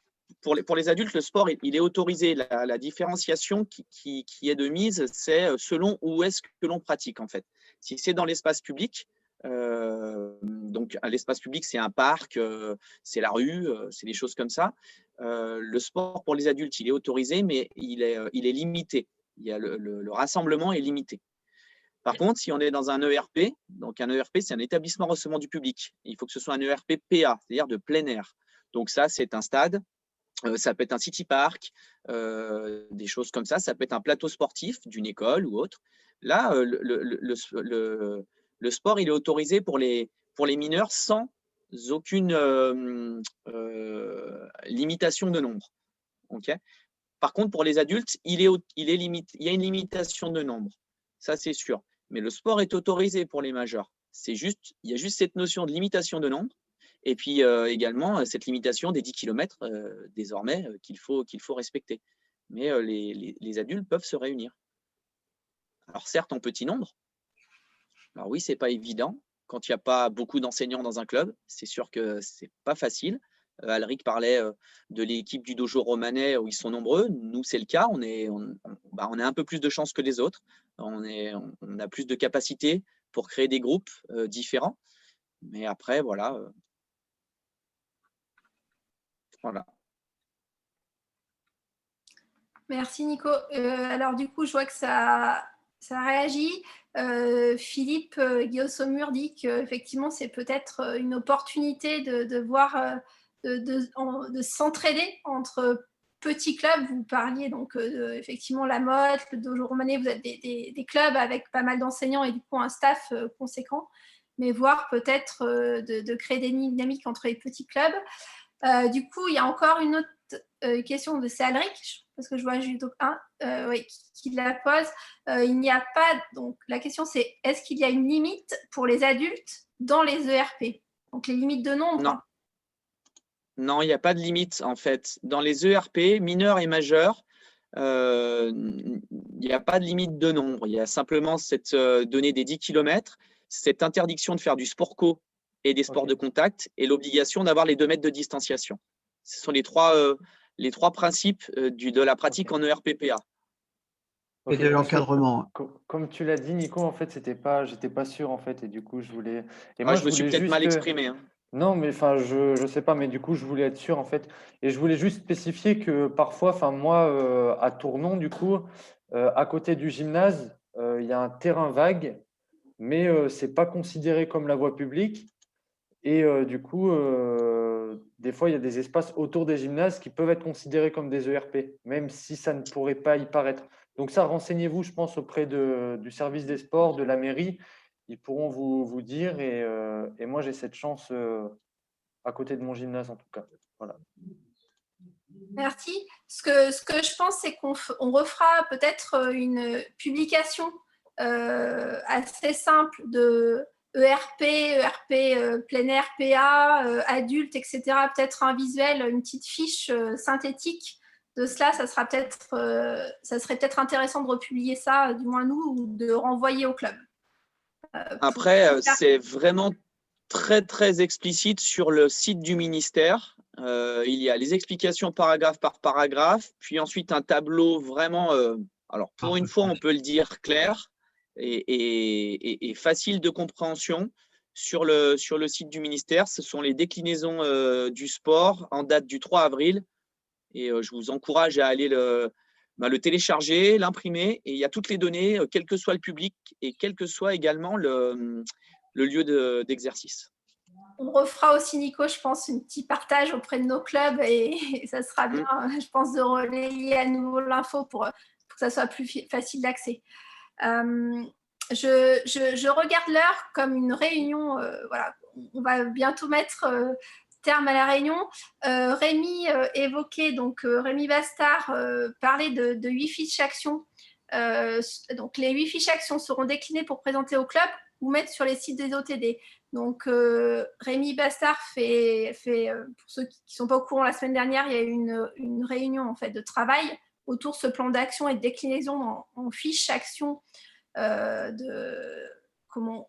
pour les adultes, le sport, il est autorisé. La différenciation qui est de mise, c'est selon où est-ce que l'on pratique, en fait. Si c'est dans l'espace public, donc l'espace public, c'est un parc, c'est la rue, c'est des choses comme ça. Le sport pour les adultes, il est autorisé, mais il est limité. Le rassemblement est limité. Par contre, si on est dans un ERP, donc un ERP, c'est un établissement recevant du public. Il faut que ce soit un ERP PA, c'est-à-dire de plein air. Donc ça, c'est un stade, ça peut être un city park, des choses comme ça. Ça peut être un plateau sportif d'une école ou autre. Là, le sport, il est autorisé pour les mineurs sans aucune limitation de nombre. Okay. Par contre, pour les adultes, il y a une limitation de nombre. Ça, c'est sûr. Mais le sport est autorisé pour les majeurs. Il y a juste cette notion de limitation de nombre. Et puis également, cette limitation des 10 km désormais qu'il faut respecter. Mais les adultes peuvent se réunir. Alors certes, en petit nombre. Alors oui, ce n'est pas évident. Quand il n'y a pas beaucoup d'enseignants dans un club, c'est sûr que ce n'est pas facile. Alric parlait de l'équipe du dojo romanais où ils sont nombreux. Nous, c'est le cas. On a un peu plus de chance que les autres. On a plus de capacité pour créer des groupes différents. Mais après, voilà. Voilà. Merci, Nico. Alors, du coup, je vois que ça réagit. Philippe Guillaume dit qu'effectivement, c'est peut-être une opportunité de voir… de s'entraider entre petits clubs. Vous parliez donc effectivement la Motte, le Dojo Romanais, vous êtes des clubs avec pas mal d'enseignants et du coup un staff conséquent, mais voir peut-être de créer des dynamiques entre les petits clubs. Du coup, il y a encore une autre question de Alric, parce que je vois Judo 1 qui la pose. Il n'y a pas, donc la question c'est, est-ce qu'il y a une limite pour les adultes dans les ERP? Donc les limites de nombre? Non. Non, il n'y a pas de limite en fait. Dans les ERP, mineurs et majeurs, il n'y a pas de limite de nombre. Il y a simplement cette donnée des 10 km, cette interdiction de faire du sport co et des sports de contact et l'obligation d'avoir les 2 mètres de distanciation. Ce sont les trois principes de la pratique en ERPPA. Et de l'encadrement. Comme tu l'as dit, Nico, en fait, j'étais pas sûr en fait, et du coup, je voulais. Et moi, je me suis peut-être mal exprimé. Hein. Non, mais enfin, je sais pas, mais du coup, je voulais être sûr en fait, et je voulais juste spécifier que parfois, enfin moi, à Tournon, du coup, à côté du gymnase, il y a un terrain vague, mais c'est pas considéré comme la voie publique, et du coup, des fois, il y a des espaces autour des gymnases qui peuvent être considérés comme des ERP, même si ça ne pourrait pas y paraître. Donc ça, renseignez-vous, je pense, auprès du service des sports, de la mairie. ils pourront vous dire. Et moi, j'ai cette chance à côté de mon gymnase, en tout cas. Voilà. Merci. Ce que je pense, c'est qu'on refera peut-être une publication assez simple de ERP, plein air, PA, adulte, etc. Peut-être un visuel, une petite fiche synthétique de cela. Ça serait peut-être intéressant de republier ça, du moins nous, ou de renvoyer au club. Après, c'est vraiment très, très explicite sur le site du ministère. Il y a les explications paragraphe par paragraphe, puis ensuite un tableau vraiment, alors pour une fois, on peut le dire clair et facile de compréhension sur le site du ministère. Ce sont les déclinaisons du sport en date du 3 avril. Et je vous encourage à aller le télécharger, l'imprimer. Et il y a toutes les données, quel que soit le public et quel que soit également le lieu d'exercice. On refera aussi, Nico, je pense, un petit partage auprès de nos clubs et ça sera bien, je pense, de relayer à nouveau l'info pour que ça soit plus facile d'accès. Je regarde l'heure comme une réunion. Voilà, on va bientôt mettre terme à la réunion. Rémi évoquait, donc Rémi Bastard parlait de 8 fiches actions. Donc les 8 fiches actions seront déclinées pour présenter au club ou mettre sur les sites des OTD. Donc, Rémi Bastard fait pour ceux qui ne sont pas au courant, la semaine dernière, il y a eu une réunion en fait, de travail autour de ce plan d'action et de déclinaison en fiches actions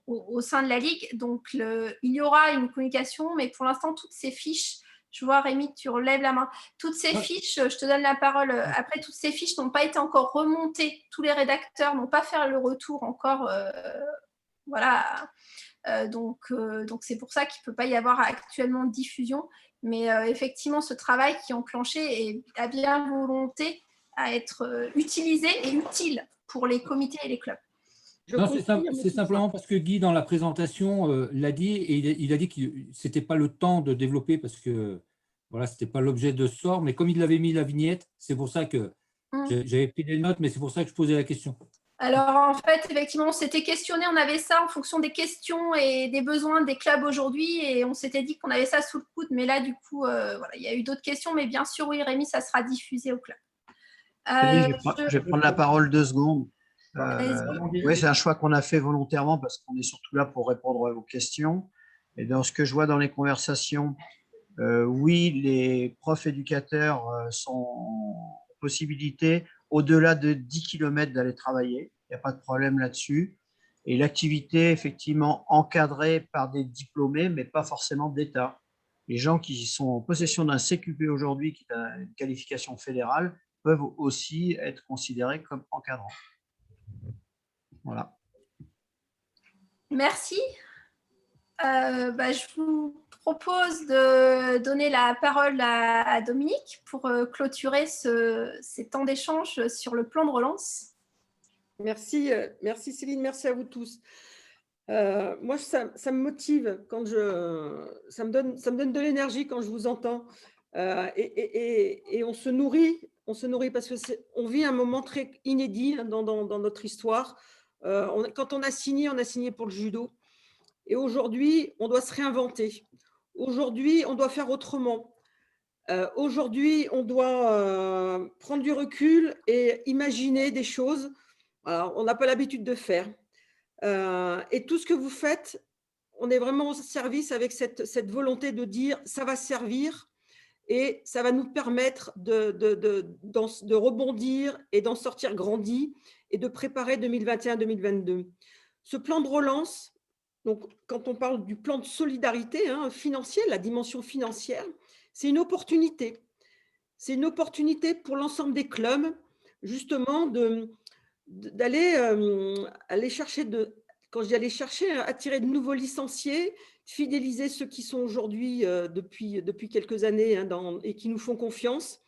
au sein de la Ligue. Donc, il y aura une communication, mais pour l'instant, toutes ces fiches, je vois Rémi, tu relèves la main, toutes ces fiches, je te donne la parole, après, toutes ces fiches n'ont pas été encore remontées, tous les rédacteurs n'ont pas fait le retour encore, voilà. Donc c'est pour ça qu'il ne peut pas y avoir actuellement de diffusion. Mais effectivement, ce travail qui est enclenché a bien volonté à être utilisé et utile pour les comités et les clubs. C'est simplement parce que Guy, dans la présentation, l'a dit, et il a dit que ce n'était pas le temps de développer parce que voilà, ce n'était pas l'objet de ce sort. Mais comme il avait mis la vignette, c'est pour ça que j'avais pris des notes, mais c'est pour ça que je posais la question. Alors, en fait, effectivement, on s'était questionné, on avait ça en fonction des questions et des besoins des clubs aujourd'hui et on s'était dit qu'on avait ça sous le coude. Mais là, du coup, voilà, il y a eu d'autres questions. Mais bien sûr, oui, Rémi, ça sera diffusé au club. Je vais prendre la parole 2 secondes. Oui, c'est un choix qu'on a fait volontairement parce qu'on est surtout là pour répondre à vos questions. Et dans ce que je vois dans les conversations, oui, les profs éducateurs sont en possibilité au-delà de 10 km d'aller travailler. Il n'y a pas de problème là-dessus. Et l'activité, effectivement, encadrée par des diplômés, mais pas forcément d'État. Les gens qui sont en possession d'un CQP aujourd'hui, qui est une qualification fédérale, peuvent aussi être considérés comme encadrants. Voilà. Merci. Je vous propose de donner la parole à Dominique pour clôturer ces temps d'échange sur le plan de relance. Merci Céline, merci à vous tous. Moi, ça me motive quand ça me donne de l'énergie quand je vous entends. Et on se nourrit parce que on vit un moment très inédit dans notre histoire. Quand on a signé pour le judo. Et aujourd'hui, on doit se réinventer. Aujourd'hui, on doit faire autrement. Aujourd'hui, on doit prendre du recul et imaginer des choses. Alors, on n'a pas l'habitude de faire. Et tout ce que vous faites, on est vraiment au service avec cette volonté de dire ça va servir et ça va nous permettre de rebondir et d'en sortir grandi et de préparer 2021-2022. Ce plan de relance, donc quand on parle du plan de solidarité financière, la dimension financière, c'est une opportunité. C'est une opportunité pour l'ensemble des clubs, justement, d'aller chercher, quand je dis aller chercher, attirer de nouveaux licenciés, fidéliser ceux qui sont aujourd'hui depuis quelques années et qui nous font confiance,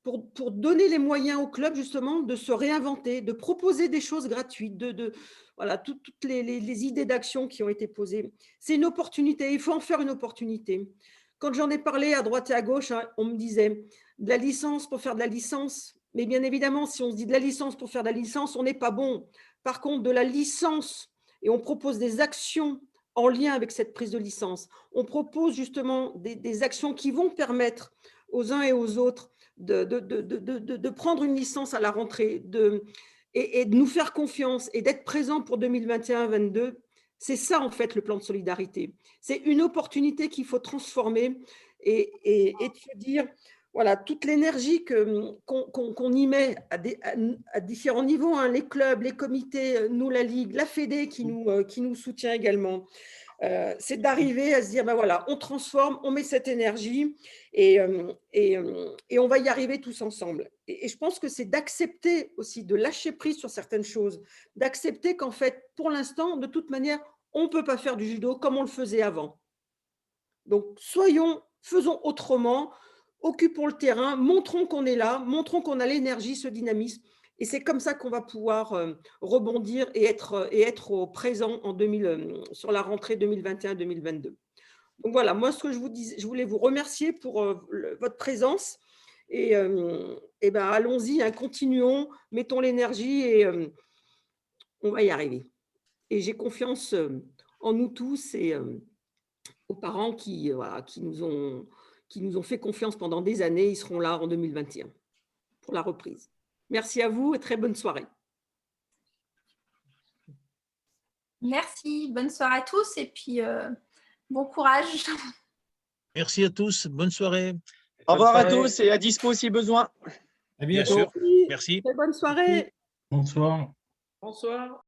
pour donner les moyens aux clubs justement de se réinventer, de proposer des choses gratuites, voilà, toutes les idées d'action qui ont été posées. C'est une opportunité, il faut en faire une opportunité. Quand j'en ai parlé à droite et à gauche, on me disait de la licence pour faire de la licence. Mais bien évidemment, si on se dit de la licence pour faire de la licence, on n'est pas bon. Par contre, de la licence et on propose des actions en lien avec cette prise de licence. On propose justement des actions qui vont permettre aux uns et aux autres de prendre une licence à la rentrée et de nous faire confiance et d'être présents pour 2021-22. C'est ça, en fait, le plan de solidarité. C'est une opportunité qu'il faut transformer et de se dire, voilà, toute l'énergie qu'on y met à différents niveaux, hein, les clubs, les comités, nous, la Ligue, la Fédé qui nous soutient également, c'est d'arriver à se dire, ben voilà, on transforme, on met cette énergie et on va y arriver tous ensemble. Et je pense que c'est d'accepter aussi, de lâcher prise sur certaines choses, d'accepter qu'en fait, pour l'instant, de toute manière, on ne peut pas faire du judo comme on le faisait avant. Donc, faisons autrement, occupons le terrain, montrons qu'on est là, montrons qu'on a l'énergie, ce dynamisme. Et c'est comme ça qu'on va pouvoir rebondir et être au présent sur la rentrée 2021-2022. Donc voilà, moi, ce que je voulais vous remercier pour votre présence. Et ben, allons-y, hein, continuons, mettons l'énergie et on va y arriver. Et j'ai confiance en nous tous et aux parents qui nous ont fait confiance pendant des années. Ils seront là en 2021 pour la reprise. Merci à vous et très bonne soirée. Merci, bonne soirée à tous et puis bon courage. Merci à tous, bonne soirée. Au revoir à tous et à dispo si besoin. Bien sûr, merci. Très bonne soirée. Bonsoir. Bonsoir.